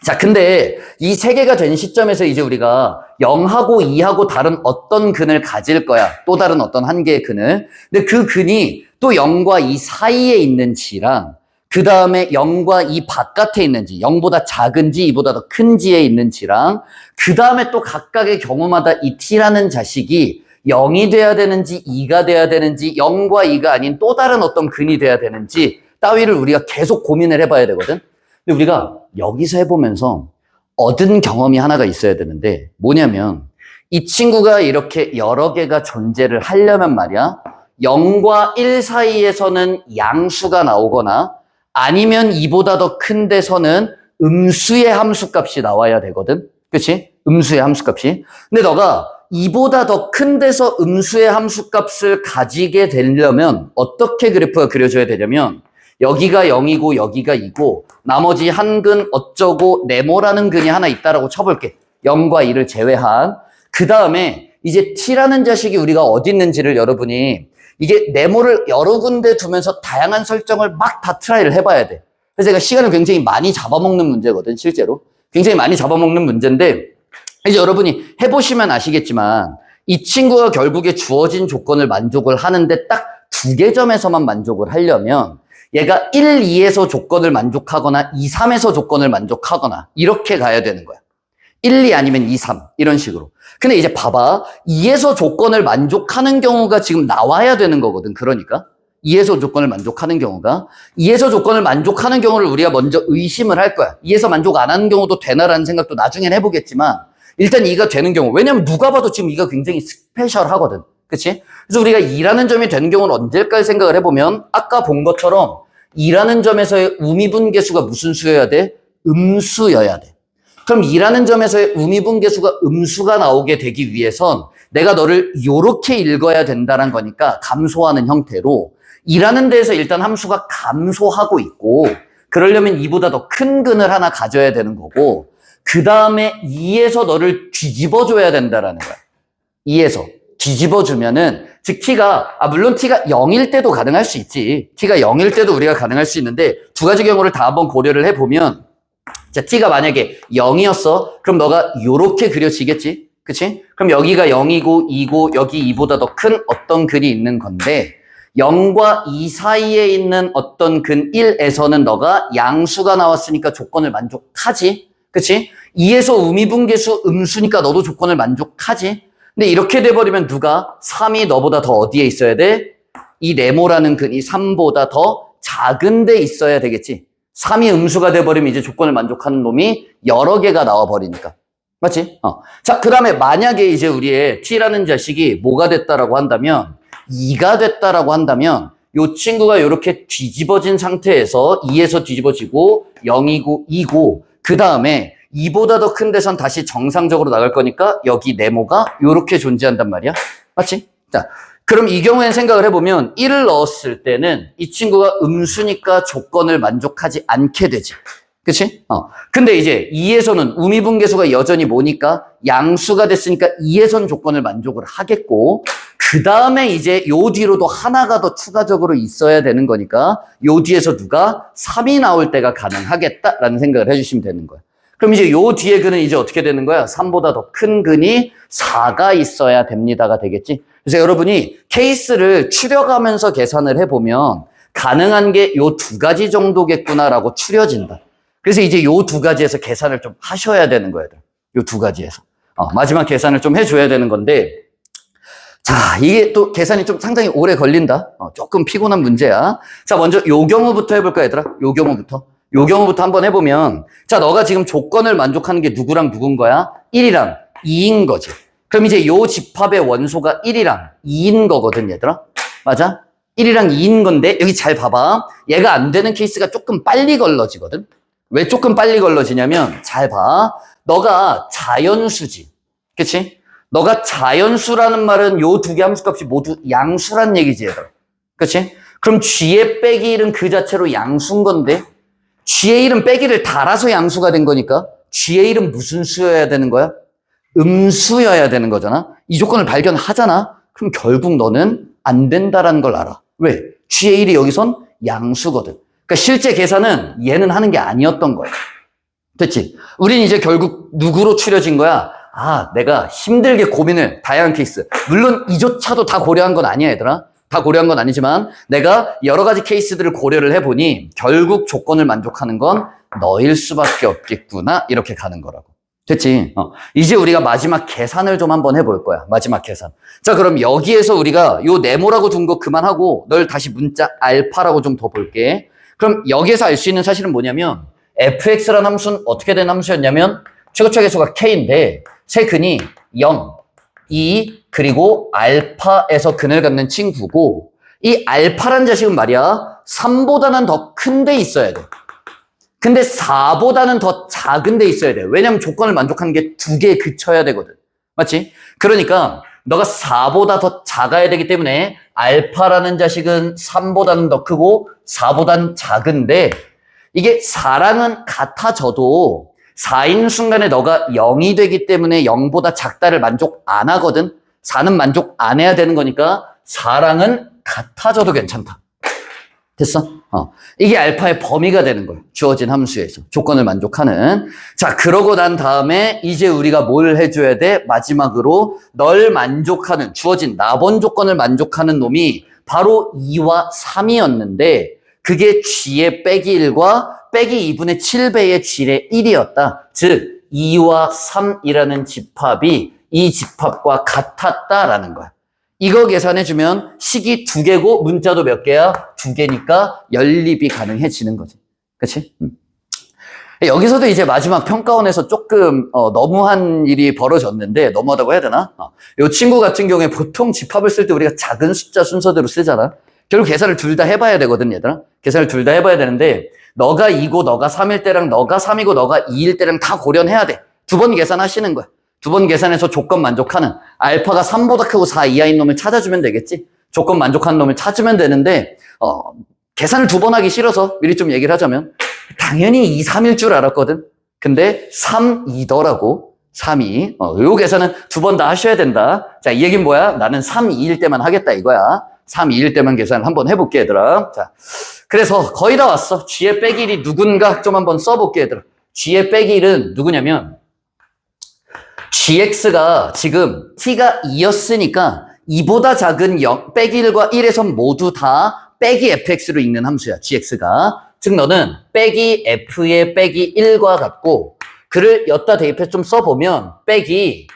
자, 근데 이 3개가 된 시점에서 이제 우리가 0하고 2하고 다른 어떤 근을 가질 거야. 또 다른 어떤 한 개의 근을. 근데 그 근이 또 0과 2 사이에 있는지랑, 그 다음에 0과 2 바깥에 있는지, 0보다 작은지 2보다 더 큰지에 있는지랑, 그 다음에 또 각각의 경우마다 이 t라는 자식이 0이 돼야 되는지 2가 돼야 되는지 0과 2가 아닌 또 다른 어떤 근이 돼야 되는지 따위를 우리가 계속 고민을 해봐야 되거든. 근데 우리가 여기서 해보면서 얻은 경험이 하나가 있어야 되는데, 뭐냐면 이 친구가 이렇게 여러 개가 존재를 하려면 말이야, 0과 1 사이에서는 양수가 나오거나 아니면 2보다 더 큰 데서는 음수의 함수값이 나와야 되거든. 그치? 음수의 함수값이. 근데 너가 2보다 더 큰 데서 음수의 함수값을 가지게 되려면 어떻게 그래프가 그려져야 되냐면, 여기가 0이고 여기가 2고 나머지 한 근 어쩌고 네모라는 근이 하나 있다라고 쳐볼게. 0과 2를 제외한. 그 다음에 이제 t라는 자식이 우리가 어디 있는지를 여러분이, 이게 네모를 여러 군데 두면서 다양한 설정을 막 다 트라이를 해봐야 돼. 그래서 제가 시간을 굉장히 많이 잡아먹는 문제거든, 실제로. 굉장히 많이 잡아먹는 문제인데, 이제 여러분이 해보시면 아시겠지만 이 친구가 결국에 주어진 조건을 만족을 하는데 딱 2개 점에서만 만족을 하려면 얘가 1, 2에서 조건을 만족하거나 2, 3에서 조건을 만족하거나 이렇게 가야 되는 거야. 1, 2 아니면 2, 3 이런 식으로. 근데 이제 봐봐, 2에서 조건을 만족하는 경우가 지금 나와야 되는 거거든. 그러니까 2에서 조건을 만족하는 경우가, 2에서 조건을 만족하는 경우를 우리가 먼저 의심을 할 거야. 2에서 만족 안 하는 경우도 되나라는 생각도 나중엔 해보겠지만, 일단 2가 되는 경우, 왜냐면 누가 봐도 지금 2가 굉장히 스페셜하거든. 그치? 그래서 우리가 2라는 점이 되는 경우는 언제일까 생각을 해보면, 아까 본 것처럼 2라는 점에서의 우미분계수가 무슨 수여야 돼? 음수여야 돼. 그럼 2라는 점에서의 우미분계수가 음수가 나오게 되기 위해선 내가 너를 요렇게 읽어야 된다는 거니까, 감소하는 형태로 2라는 데에서 일단 함수가 감소하고 있고, 그러려면 2보다 더 큰 근을 하나 가져야 되는 거고, 그 다음에 2에서 너를 뒤집어줘야 된다라는 거야. 2에서 뒤집어주면은, 즉 t가, 물론 t가 0일 때도 가능할 수 있지. t가 0일 때도 우리가 가능할 수 있는데, 두 가지 경우를 다 한번 고려를 해보면, 자, t가 만약에 0이었어. 그럼 너가 요렇게 그려지겠지? 그치? 그럼 여기가 0이고 2고 여기 2보다 더 큰 어떤 근이 있는 건데, 0과 2 사이에 있는 어떤 근 1에서는 너가 양수가 나왔으니까 조건을 만족하지? 그치? 2에서 우미분계수 음수니까 너도 조건을 만족하지? 근데 이렇게 돼버리면 누가? 3이 너보다 더 어디에 있어야 돼? 이 네모라는 근이 3보다 더 작은 데 있어야 되겠지? 3이 음수가 돼버리면 이제 조건을 만족하는 놈이 여러 개가 나와버리니까. 맞지? 자, 그 다음에 만약에 이제 우리의 t라는 자식이 뭐가 됐다라고 한다면, 2가 됐다라고 한다면, 요 친구가 이렇게 뒤집어진 상태에서 2에서 뒤집어지고 0이고 2고, 그 다음에 2보다 더 큰 데선 다시 정상적으로 나갈 거니까 여기 네모가 이렇게 존재한단 말이야. 맞지? 자, 그럼 이 경우에는 생각을 해보면 1을 넣었을 때는 이 친구가 음수니까 조건을 만족하지 않게 되지. 그치? 근데 이제 2에서는 우미분계수가 여전히 뭐니까? 양수가 됐으니까 2에선 조건을 만족을 하겠고, 그 다음에 이제 요 뒤로도 하나가 더 추가적으로 있어야 되는 거니까 요 뒤에서 누가 3이 나올 때가 가능하겠다라는 생각을 해주시면 되는 거야. 그럼 이제 요 뒤에 근은 이제 어떻게 되는 거야? 3보다 더 큰 근이 4가 있어야 됩니다가 되겠지. 그래서 여러분이 케이스를 추려가면서 계산을 해보면 가능한 게 요 2가지 정도겠구나라고 추려진다. 그래서 이제 요 2가지에서 계산을 좀 하셔야 되는 거야. 요 2가지에서. 마지막 계산을 좀 해줘야 되는 건데, 자, 이게 또 계산이 좀 상당히 오래 걸린다. 조금 피곤한 문제야. 자, 먼저 요 경우부터 해볼까, 얘들아? 요 경우부터 한번 해보면, 자, 너가 지금 조건을 만족하는 게 누구랑 누군 거야? 1이랑 2인 거지. 그럼 이제 요 집합의 원소가 1이랑 2인 거거든, 얘들아. 맞아? 1이랑 2인 건데, 여기 잘 봐봐. 얘가 안 되는 케이스가 조금 빨리 걸러지거든? 왜 조금 빨리 걸러지냐면, 잘 봐. 너가 자연수지. 그치? 너가 자연수라는 말은 요 두 개 함수값이 모두 양수란 얘기지, 얘들아. 그치? 그럼 G의 빼기 1은 그 자체로 양수인 건데, G의 1은 빼기를 달아서 양수가 된 거니까, G의 1은 무슨 수여야 되는 거야? 음수여야 되는 거잖아? 이 조건을 발견하잖아? 그럼 결국 너는 안 된다라는 걸 알아. 왜? G의 1이 여기선 양수거든. 그러니까 실제 계산은 얘는 하는 게 아니었던 거야. 됐지? 우린 이제 결국 누구로 추려진 거야? 아, 내가 힘들게 고민을, 다양한 케이스. 물론 이조차도 다 고려한 건 아니야, 얘들아. 다 고려한 건 아니지만 내가 여러 가지 케이스들을 고려를 해보니 결국 조건을 만족하는 건 너일 수밖에 없겠구나. 이렇게 가는 거라고. 됐지? 이제 우리가 마지막 계산을 좀 한번 해볼 거야. 마지막 계산. 자, 그럼 여기에서 우리가 요 네모라고 둔 거 그만하고 널 다시 문자 알파라고 좀 더 볼게. 그럼 여기에서 알 수 있는 사실은 뭐냐면 fx라는 함수는 어떻게 된 함수였냐면 최고차 계수가 k인데 세 근이 0, 2, 그리고 알파에서 근을 갖는 친구고 이 알파란 자식은 말이야 3보다는 더 큰 데 있어야 돼. 근데 4보다는 더 작은 데 있어야 돼. 왜냐면 조건을 만족하는 게 두 개에 그쳐야 되거든. 맞지? 그러니까 너가 4보다 더 작아야 되기 때문에 알파라는 자식은 3보다는 더 크고 4보다는 작은데 이게 4랑은 같아져도 4인 순간에 너가 0이 되기 때문에 0보다 작다를 만족 안 하거든. 4는 만족 안 해야 되는 거니까 4랑은 같아져도 괜찮다. 됐어? 이게 알파의 범위가 되는 거야. 주어진 함수에서. 조건을 만족하는. 자, 그러고 난 다음에 이제 우리가 뭘 해줘야 돼? 마지막으로 널 만족하는, 주어진 나번 조건을 만족하는 놈이 바로 2와 3이었는데 그게 G의 빼기 1과 빼기 2분의 7배의 G의 1이었다. 즉 2와 3이라는 집합이 이 집합과 같았다라는 거야. 이거 계산해주면 식이 2개고 문자도 몇 개야? 2개니까 연립이 가능해지는 거지. 그치? 여기서도 이제 마지막 평가원에서 조금 너무한 일이 벌어졌는데 너무하다고 해야 되나? 이 친구 같은 경우에 보통 집합을 쓸 때 우리가 작은 숫자 순서대로 쓰잖아. 결국 계산을 둘 다 해봐야 되거든, 얘들아. 계산을 둘 다 해봐야 되는데 너가 2고 너가 3일 때랑 너가 3이고 너가 2일 때랑 다 고려해야 돼. 2번 계산하시는 거야. 2번 계산해서 조건 만족하는 알파가 3보다 크고 4 이하인 놈을 찾아주면 되겠지. 조건 만족하는 놈을 찾으면 되는데 계산을 2번 하기 싫어서 미리 좀 얘기를 하자면 당연히 2, 3일 줄 알았거든. 근데 3, 2더라고. 3, 2. 요 계산은 2번 다 하셔야 된다. 자, 이 얘기는 뭐야? 나는 3, 2일 때만 하겠다 이거야. 3, 2일 때만 계산을 한번 해볼게, 얘들아. 자, 그래서 거의 다 왔어. G의 빼기 1이 누군가 좀 한번 써볼게, 얘들아. G의 빼기 1은 누구냐면 gx가 지금 t가 2였으니까 2보다 작은 0, 빼기 1과 1에선 모두 다 빼기 fx로 읽는 함수야, gx가. 즉 너는 빼기 f의 빼기 1과 같고 그를 여기다 대입해서 좀 써보면 빼기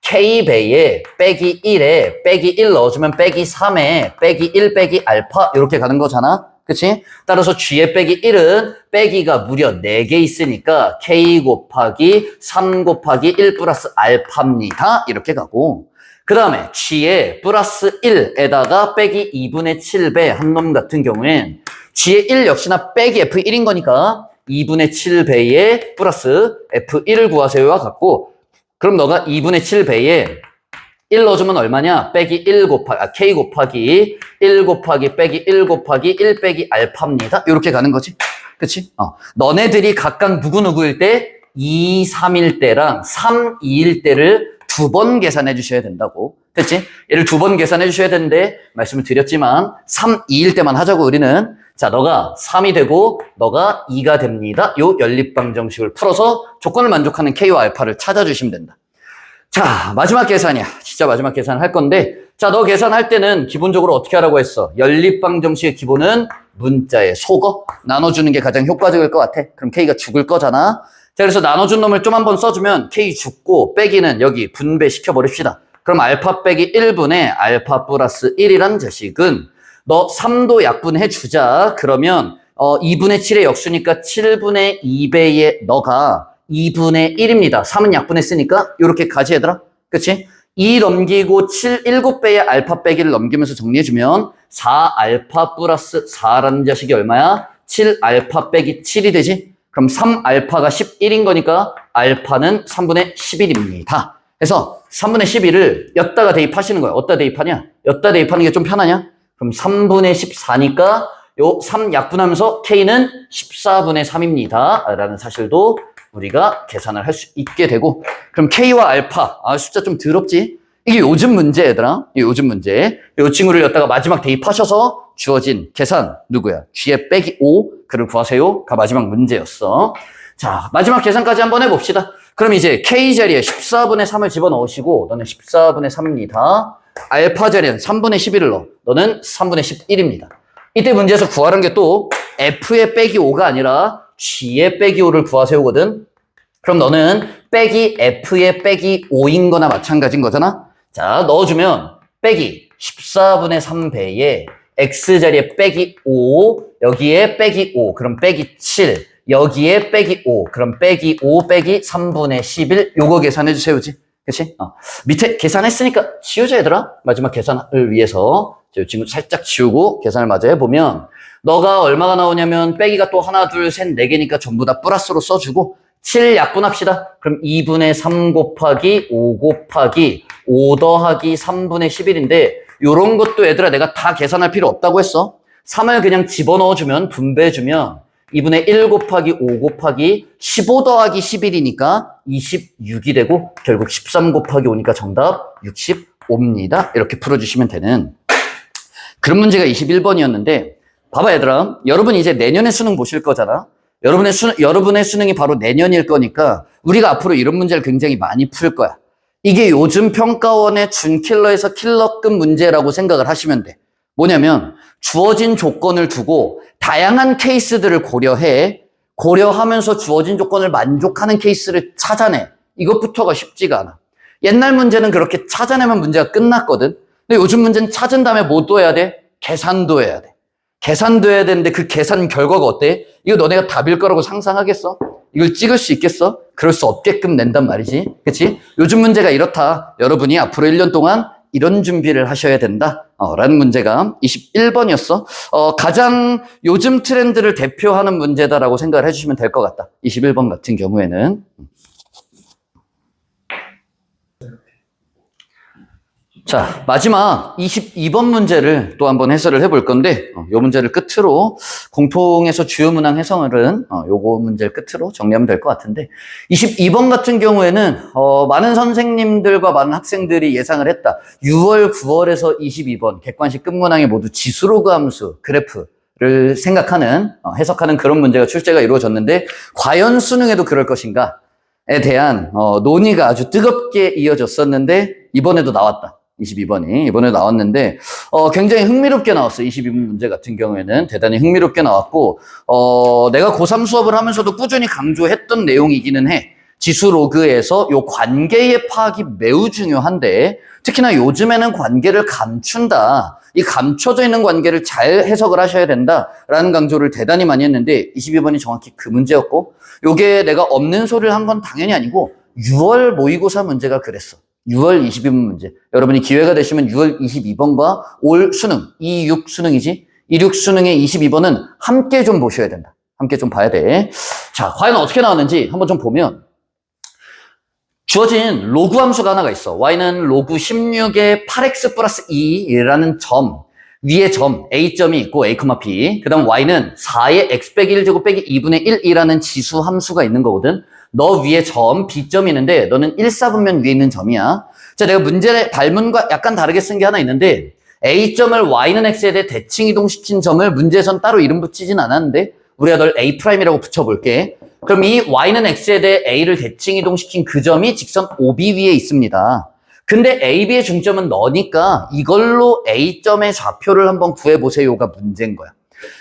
k배에 빼기 1에 빼기 1 넣어주면 빼기 3에 빼기 1 빼기 알파 이렇게 가는 거잖아. 그치? 따라서 G의 빼기 1은 빼기가 무려 4개 있으니까 K 곱하기 3 곱하기 1 플러스 알파입니다. 이렇게 가고 그 다음에 G의 플러스 1에다가 빼기 2분의 7배 한 놈 같은 경우엔 G의 1 역시나 빼기 F1인 거니까 2분의 7배에 플러스 F1을 구하세요와 같고 그럼 너가 2분의 7배에 1 넣어주면 얼마냐? 빼기 1 곱하기, K 곱하기 1 곱하기 빼기 1 곱하기 1 빼기 알파입니다. 이렇게 가는 거지. 그치? 너네들이 각각 누구누구일 때 2, 3일 때랑 3, 2일 때를 2번 계산해 주셔야 된다고. 됐지? 얘를 2번 계산해 주셔야 되는데 말씀을 드렸지만 3, 2일 때만 하자고 우리는. 자, 너가 3이 되고 너가 2가 됩니다. 요 연립방정식을 풀어서 조건을 만족하는 K와 알파를 찾아주시면 된다. 자, 마지막 계산이야. 진짜 마지막 계산을 할 건데 자, 너 계산할 때는 기본적으로 어떻게 하라고 했어? 연립방정식의 기본은 문자의 속어 나눠주는 게 가장 효과적일 것 같아. 그럼 K가 죽을 거잖아. 자, 그래서 나눠준 놈을 좀 한번 써주면 K 죽고 빼기는 여기 분배시켜 버립시다. 그럼 알파 빼기 1분의 알파 플러스 1이란 자식은 너 3도 약분해 주자. 그러면 2분의 7의 역수니까 7분의 2배의 너가 2분의 1입니다. 3은 약분했으니까 이렇게 가지 얘들아. 그치? 2 넘기고 7배의 알파 빼기를 넘기면서 정리해주면 4알파 플러스 4라는 자식이 얼마야? 7알파 빼기 7이 되지? 그럼 3알파가 11인 거니까 알파는 3분의 11입니다. 그래서 3분의 11을 엿다가 대입하시는 거야. 어디다 대입하냐? 엿다 대입하는 게 좀 편하냐? 그럼 3분의 14니까 요 3 약분하면서 K는 14분의 3입니다. 라는 사실도 우리가 계산을 할 수 있게 되고, 그럼 K와 알파, 숫자 좀 더럽지? 이게 요즘 문제, 얘들아. 이게 요즘 문제. 요 친구를 엿다가 마지막 대입하셔서 주어진 계산, 누구야? G의 빼기 5, 그를 구하세요가 마지막 문제였어. 자, 마지막 계산까지 한번 해봅시다. 그럼 이제 K 자리에 14분의 3을 집어넣으시고, 너는 14분의 3입니다. 알파 자리에는 3분의 11을 넣어. 너는 3분의 11입니다. 이때 문제에서 구하는 게 또 F의 빼기 5가 아니라 G의 빼기 5를 구하세요거든. 그럼 너는 빼기 F의 빼기 5인 거나 마찬가지인 거잖아. 자, 넣어주면 빼기 14분의 3배에 X자리에 빼기 5, 여기에 빼기 5, 그럼 빼기 7, 여기에 빼기 5, 그럼 빼기 5 빼기 3분의 11, 요거 계산해주세요. 그치? 밑에 계산했으니까 지우자, 얘들아. 마지막 계산을 위해서 이 친구 살짝 지우고 계산을 마저 해보면 너가 얼마가 나오냐면 빼기가 또 하나, 둘, 셋, 네 개니까 전부 다 플러스로 써주고 7 약분합시다. 그럼 2분의 3 곱하기 5 곱하기 5 더하기 3분의 11인데 요런 것도 얘들아 내가 다 계산할 필요 없다고 했어. 3을 그냥 집어넣어주면 분배해주면 2분의 1 곱하기 5 곱하기 15 더하기 11이니까 26이 되고 결국 13 곱하기 5니까 정답 65입니다. 이렇게 풀어주시면 되는 그런 문제가 21번이었는데 봐봐 얘들아. 여러분 이제 내년에 수능 보실 거잖아. 여러분의 수능이 바로 내년일 거니까 우리가 앞으로 이런 문제를 굉장히 많이 풀 거야. 이게 요즘 평가원의 준킬러에서 킬러급 문제라고 생각을 하시면 돼. 뭐냐면 주어진 조건을 두고 다양한 케이스들을 고려하면서 주어진 조건을 만족하는 케이스를 찾아내. 이것부터가 쉽지가 않아. 옛날 문제는 그렇게 찾아내면 문제가 끝났거든. 근데 요즘 문제는 찾은 다음에 뭐도 해야 돼? 계산도 해야 돼. 계산도 해야 되는데 그 계산 결과가 어때? 이거 너네가 답일 거라고 상상하겠어? 이걸 찍을 수 있겠어? 그럴 수 없게끔 낸단 말이지. 그치? 요즘 문제가 이렇다. 여러분이 앞으로 1년 동안 이런 준비를 하셔야 된다. 라는 문제가 21번이었어. 가장 요즘 트렌드를 대표하는 문제다라고 생각을 해주시면 될 것 같다. 21번 같은 경우에는. 자, 마지막 22번 문제를 또 한번 해설을 해볼 건데, 요 문제를 끝으로, 공통에서 주요 문항 해설은, 요거 문제를 끝으로 정리하면 될 것 같은데, 22번 같은 경우에는, 많은 선생님들과 많은 학생들이 예상을 했다. 6월, 9월에서 22번, 객관식 끝문항에 모두 지수로그 함수, 그래프를 생각하는, 해석하는 그런 문제가 출제가 이루어졌는데, 과연 수능에도 그럴 것인가에 대한, 논의가 아주 뜨겁게 이어졌었는데, 이번에도 나왔다. 22번이 이번에 나왔는데 굉장히 흥미롭게 나왔어요. 22번 문제 같은 경우에는 대단히 흥미롭게 나왔고 내가 고3 수업을 하면서도 꾸준히 강조했던 내용이기는 해. 지수 로그에서 요 관계의 파악이 매우 중요한데 특히나 요즘에는 관계를 감춘다. 이 감춰져 있는 관계를 잘 해석을 하셔야 된다라는 강조를 대단히 많이 했는데 22번이 정확히 그 문제였고 요게 내가 없는 소리를 한 건 당연히 아니고 6월 모의고사 문제가 그랬어. 6월 22번 문제. 여러분이 기회가 되시면 6월 22번과 올 수능, 26 수능이지? 26 수능의 22번은 함께 좀 보셔야 된다. 함께 좀 봐야 돼. 자, 과연 어떻게 나왔는지 한번 좀 보면 주어진 로그 함수가 하나가 있어. y는 로그 16의 8x 플러스 2라는 점, 위에 점, a점이 있고 a, b. 그 다음 y는 4의 x 빼기 1제곱 빼기 2분의 1이라는 지수 함수가 있는 거거든. 너 위에 점, b점이 있는데 너는 1사분면 위에 있는 점이야. 자, 내가 문제 발문과 약간 다르게 쓴 게 하나 있는데 a점을 y는 x에 대해 대칭 이동시킨 점을 문제에선 따로 이름 붙이진 않았는데 우리가 널 a'이라고 붙여볼게. 그럼 이 y는 x에 대해 a를 대칭 이동시킨 그 점이 직선 OB 위에 있습니다. 근데 AB의 중점은 너니까 이걸로 A점의 좌표를 한번 구해보세요가 문제인 거야.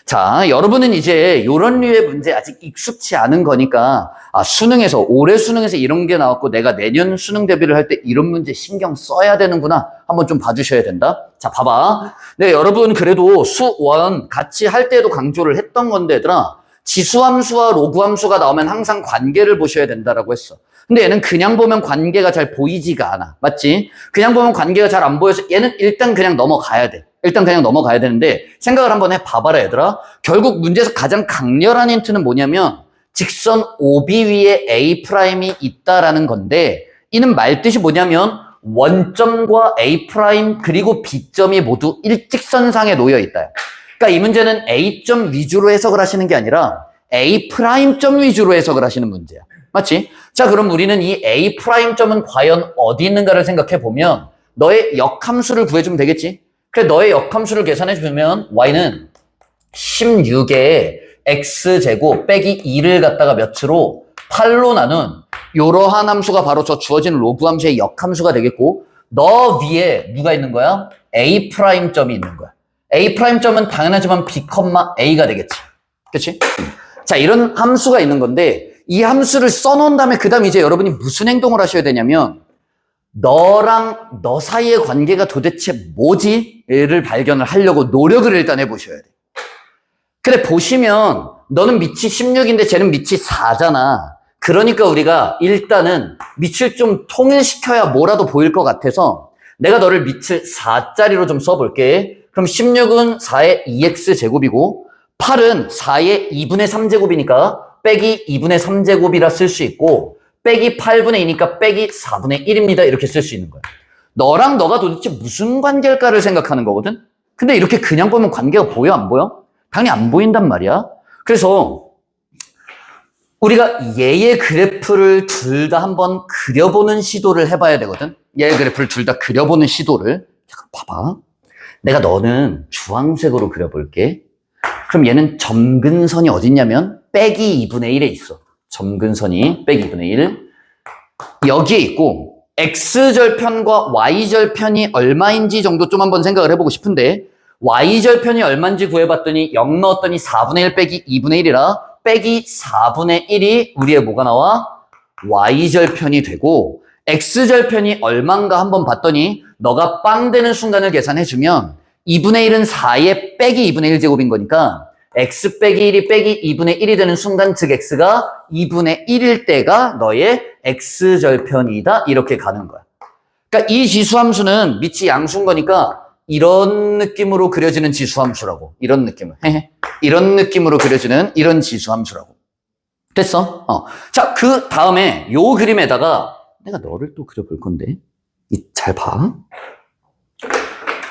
자, 여러분은 이제 이런 류의 문제 아직 익숙치 않은 거니까 수능에서 올해 수능에서 이런 게 나왔고 내가 내년 수능 대비를 할 때 이런 문제 신경 써야 되는구나 한번 좀 봐주셔야 된다. 자, 봐봐. 네, 여러분 그래도 수원 같이 할 때도 강조를 했던 건데 얘들아 지수함수와 로그함수가 나오면 항상 관계를 보셔야 된다라고 했어. 근데 얘는 그냥 보면 관계가 잘 보이지가 않아. 맞지? 그냥 보면 관계가 잘 안 보여서 얘는 일단 그냥 넘어가야 돼. 일단 그냥 넘어가야 되는데 생각을 한번 해봐봐라 얘들아. 결국 문제에서 가장 강렬한 힌트는 뭐냐면 직선 OB 위에 A'이 있다라는 건데 이는 말뜻이 뭐냐면 원점과 A' 그리고 B점이 모두 일직선상에 놓여 있다. 그러니까 이 문제는 A점 위주로 해석을 하시는 게 아니라 A'점 위주로 해석을 하시는 문제야. 맞지? 자, 그럼 우리는 이 A'점은 과연 어디 있는가를 생각해 보면 너의 역함수를 구해주면 되겠지? 그래, 너의 역함수를 계산해 주면 y는 16에 x제곱 빼기 2를 갖다가 몇으로 8로 나눈 요러한 함수가 바로 저 주어진 로그 함수의 역함수가 되겠고 너 위에 누가 있는 거야? A'점이 있는 거야. A'점은 당연하지만 B, A가 되겠지. 그치? 자, 이런 함수가 있는 건데 이 함수를 써놓은 다음에 그 다음 이제 여러분이 무슨 행동을 하셔야 되냐면 너랑 너 사이의 관계가 도대체 뭐지? 를 발견을 하려고 노력을 일단 해보셔야 돼. 근데 보시면 너는 밑이 16인데 쟤는 밑이 4잖아. 그러니까 우리가 일단은 밑을 좀 통일시켜야 뭐라도 보일 것 같아서 내가 너를 밑을 4짜리로 좀 써볼게. 그럼 16은 4의 2x제곱이고 8은 4의 2분의 3제곱이니까 빼기 2분의 3제곱이라 쓸 수 있고 빼기 8분의 2니까 빼기 4분의 1입니다. 이렇게 쓸 수 있는 거야. 너랑 너가 도대체 무슨 관계일까를 생각하는 거거든? 근데 이렇게 그냥 보면 관계가 보여, 안 보여? 당연히 안 보인단 말이야. 그래서 우리가 얘의 그래프를 둘 다 한번 그려보는 시도를 해봐야 되거든? 얘의 그래프를 둘 다 그려보는 시도를. 잠깐 봐봐. 내가 너는 주황색으로 그려볼게. 그럼 얘는 점근선이 어딨냐면 빼기 2분의 1에 있어. 점근선이 빼기 2분의 1 여기에 있고 x절편과 y절편이 얼마인지 정도 좀 한번 생각을 해보고 싶은데 y절편이 얼마인지 구해봤더니 0 넣었더니 4분의 1 빼기 2분의 1이라 빼기 4분의 1이 우리의 뭐가 나와? y절편이 되고 x절편이 얼만가 한번 봤더니 너가 빵 되는 순간을 계산해주면 2분의 1은 4의 빼기 2분의 1제곱인 거니까 x 빼기 1이 빼기 2분의 1이 되는 순간 즉 x가 2분의 1일 때가 너의 x절편이다 이렇게 가는 거야. 그러니까 이 지수함수는 밑이 양수인 거니까 이런 느낌으로 그려지는 지수함수라고. 이런 느낌을. 이런 느낌으로 그려지는 이런 지수함수라고. 됐어? 자, 그 다음에 요 그림에다가 내가 너를 또 그려볼 건데 잘 봐.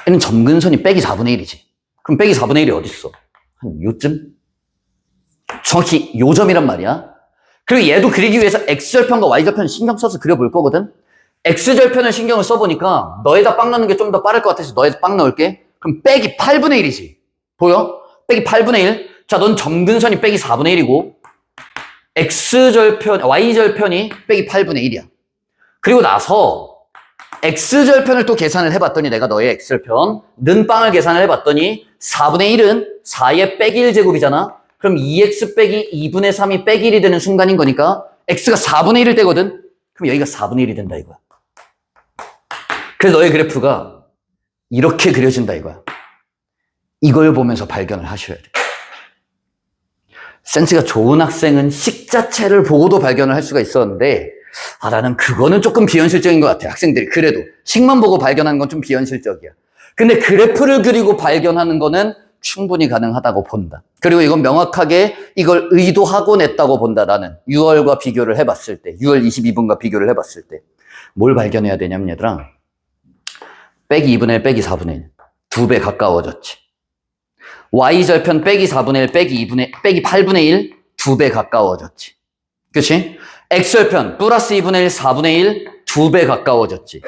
얘는 점근선이 빼기 4분의 1이지. 그럼 빼기 4분의 1이 어딨어? 한 요쯤? 정확히 요 점이란 말이야. 그리고 얘도 그리기 위해서 x절편과 y절편 신경 써서 그려볼 거거든? x절편을 신경을 써보니까 너에다 빵 넣는 게 좀 더 빠를 것 같아서 너에다 빵 넣을게. 그럼 빼기 8분의 1이지. 보여? 빼기 8분의 1. 자, 넌 점근선이 빼기 4분의 1이고 x절편, y절편이 빼기 8분의 1이야. 그리고 나서 x절편을 또 계산을 해봤더니 내가 너의 x절편 는빵을 계산을 해봤더니 4분의 1은 4의 빼기 1제곱이잖아. 그럼 2x 빼기 2분의 3이 빼기 1이 되는 순간인 거니까 x가 4분의 1일 때거든. 그럼 여기가 4분의 1이 된다 이거야. 그래서 너의 그래프가 이렇게 그려진다 이거야. 이걸 보면서 발견을 하셔야 돼. 센스가 좋은 학생은 식 자체를 보고도 발견을 할 수가 있었는데 나는 그거는 조금 비현실적인 것 같아. 학생들이 그래도 식만 보고 발견하는 건 좀 비현실적이야. 근데 그래프를 그리고 발견하는 거는 충분히 가능하다고 본다. 그리고 이건 명확하게 이걸 의도하고 냈다고 본다. 나는 6월과 비교를 해봤을 때 6월 22분과 비교를 해봤을 때 뭘 발견해야 되냐면 얘들아 빼기 2분의 1 빼기 4분의 1 2배 가까워졌지. y절편 빼기 4분의 1 빼기 8분의 1 2배 가까워졌지. 그치? x절편 플러스 2분의 1 4분의 1 2배 가까워졌지.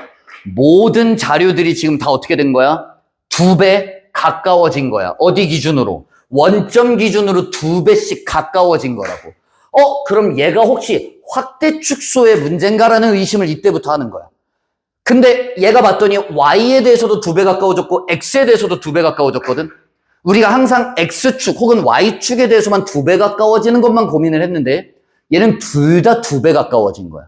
모든 자료들이 지금 다 어떻게 된 거야? 2배 가까워진 거야. 어디 기준으로? 원점 기준으로 2배씩 가까워진 거라고. 그럼 얘가 혹시 확대 축소의 문제인가라는 의심을 이때부터 하는 거야. 근데 얘가 봤더니 y에 대해서도 2배 가까워졌고 x에 대해서도 2배 가까워졌거든. 우리가 항상 X축 혹은 Y축에 대해서만 2배 가까워지는 것만 고민을 했는데 얘는 둘 다 2배 가까워진 거야.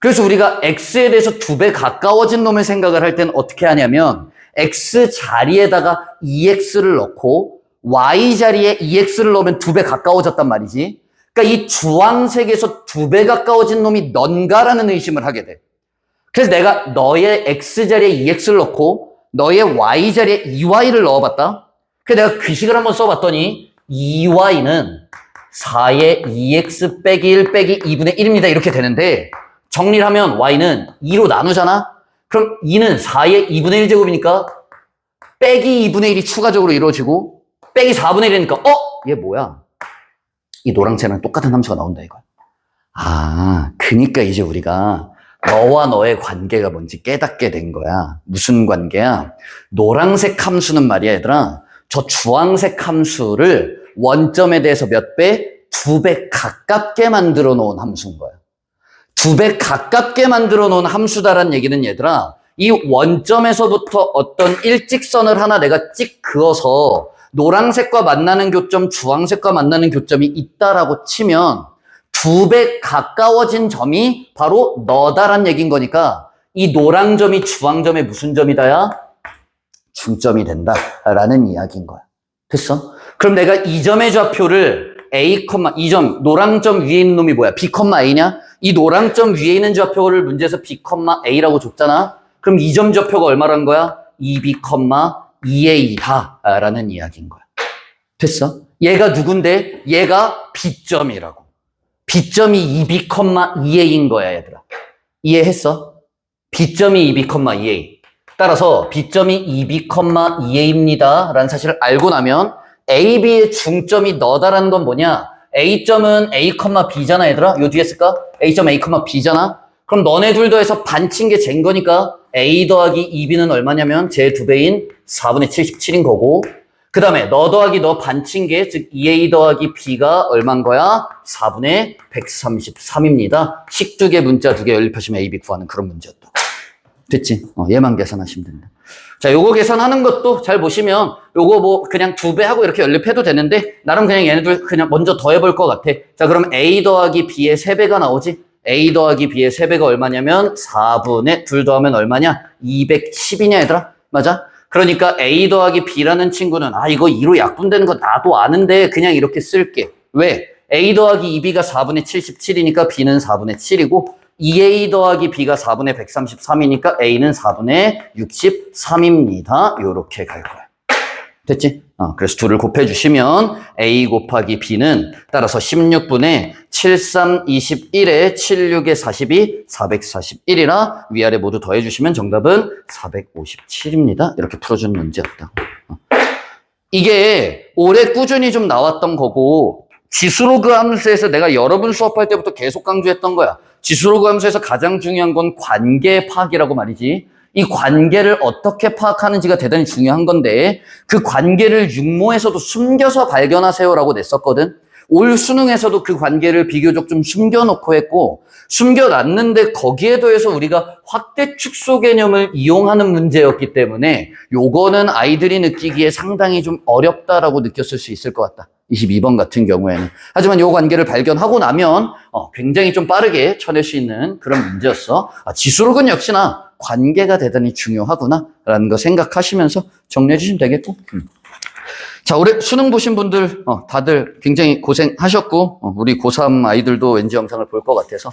그래서 우리가 X에 대해서 2배 가까워진 놈을 생각을 할 때는 어떻게 하냐면 X 자리에다가 EX를 넣고 Y 자리에 EX를 넣으면 2배 가까워졌단 말이지. 그러니까 이 주황색에서 2배 가까워진 놈이 넌가라는 의심을 하게 돼. 그래서 내가 너의 X 자리에 EX를 넣고 너의 Y 자리에 EY를 넣어봤다. 그래서 내가 규식을 한번 써봤더니 EY는 4의 2X 빼기 1 빼기 2분의 1입니다. 이렇게 되는데 정리를 하면 Y는 2로 나누잖아? 그럼 2는 4의 2분의 1제곱이니까 빼기 2분의 1이 추가적으로 이루어지고 빼기 4분의 1이니까 얘 뭐야? 이 노랑색이랑 똑같은 함수가 나온다 이거야. 그니까 이제 우리가 너와 너의 관계가 뭔지 깨닫게 된 거야. 무슨 관계야? 노란색 함수는 말이야 얘들아. 저 주황색 함수를 원점에 대해서 몇 배? 2배 가깝게 만들어 놓은 함수인 거야. 2배 가깝게 만들어 놓은 함수다라는 얘기는 얘들아, 이 원점에서부터 어떤 일직선을 하나 내가 찍 그어서 노란색과 만나는 교점, 주황색과 만나는 교점이 있다라고 치면 2배 가까워진 점이 바로 너다란 얘기인 거니까 이 노랑점이 주황점의 무슨 점이다야? 중점이 된다라는 이야기인 거야. 됐어? 그럼 내가 이 점의 좌표를 A, 이 점, 노랑점 위에 있는 놈이 뭐야? B, A냐? 이 노랑점 위에 있는 좌표를 문제에서 B, A라고 줬잖아? 그럼 이 점 좌표가 얼마라는 거야? 2B, 2A다 라는 이야기인 거야. 됐어? 얘가 누군데? 얘가 B점이라고. B점이 2B, 2A인 거야, 얘들아. 이해했어? B점이 2B, 2A. 따라서 B점이 2B, 2A입니다 라는 사실을 알고 나면 A, B의 중점이 너다라는 건 뭐냐? A점은 A, B잖아, 얘들아. 요 뒤에 쓸까? A점 A, B잖아. 그럼 너네 둘 더해서 반친 게 쟤인 거니까 A 더하기 2B는 얼마냐면 제 2배인 4분의 77인 거고, 그 다음에 너 더하기 너 반친 게, 즉 2A 더하기 B가 얼마인 거야? 4분의 133입니다. 식 2개, 문자 2개 연립하시면 A, B 구하는 그런 문제였다. 됐지? 얘만 계산하시면 된다. 자, 요거 계산하는 것도 잘 보시면 요거 뭐 그냥 2배 하고 이렇게 연립해도 되는데 나름 그냥 얘네들 그냥 먼저 더해볼 것 같아. 자, 그럼 A 더하기 B의 3배가 나오지? A 더하기 B의 3배가 얼마냐면 4분의 2 더하면 얼마냐? 210이냐 얘들아? 맞아? 그러니까 A 더하기 B라는 친구는 이거 2로 약분되는 거 나도 아는데 그냥 이렇게 쓸게. 왜? A 더하기 2B가 4분의 77이니까 B는 4분의 7이고 2A 더하기 B가 4분의 133이니까 A는 4분의 63입니다. 요렇게 갈 거야. 됐지? 그래서 2를 곱해주시면 A 곱하기 B는 따라서 16분의 73, 21에 76에 42, 441이라 위아래 모두 더해주시면 정답은 457입니다. 이렇게 풀어주는 문제였다. 이게 올해 꾸준히 좀 나왔던 거고 지수로그 함수에서 내가 여러분 수업할 때부터 계속 강조했던 거야. 지수로그 함수에서 가장 중요한 건 관계 파악이라고 말이지. 이 관계를 어떻게 파악하는지가 대단히 중요한 건데 그 관계를 육모에서도 숨겨서 발견하세요라고 냈었거든. 올 수능에서도 그 관계를 비교적 좀 숨겨놓고 했고 숨겨놨는데 거기에 더해서 우리가 확대 축소 개념을 이용하는 문제였기 때문에 요거는 아이들이 느끼기에 상당히 좀 어렵다라고 느꼈을 수 있을 것 같다. 22번 같은 경우에는. 하지만 요 관계를 발견하고 나면 굉장히 좀 빠르게 쳐낼 수 있는 그런 문제였어. 지수록은 역시나 관계가 대단히 중요하구나 라는 거 생각하시면서 정리해 주시면 되겠고. 자, 올해 수능 보신 분들 다들 굉장히 고생하셨고 우리 고3 아이들도 왠지 영상을 볼 것 같아서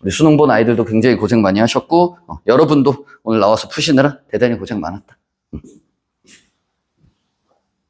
우리 수능 본 아이들도 굉장히 고생 많이 하셨고 여러분도 오늘 나와서 푸시느라 대단히 고생 많았다.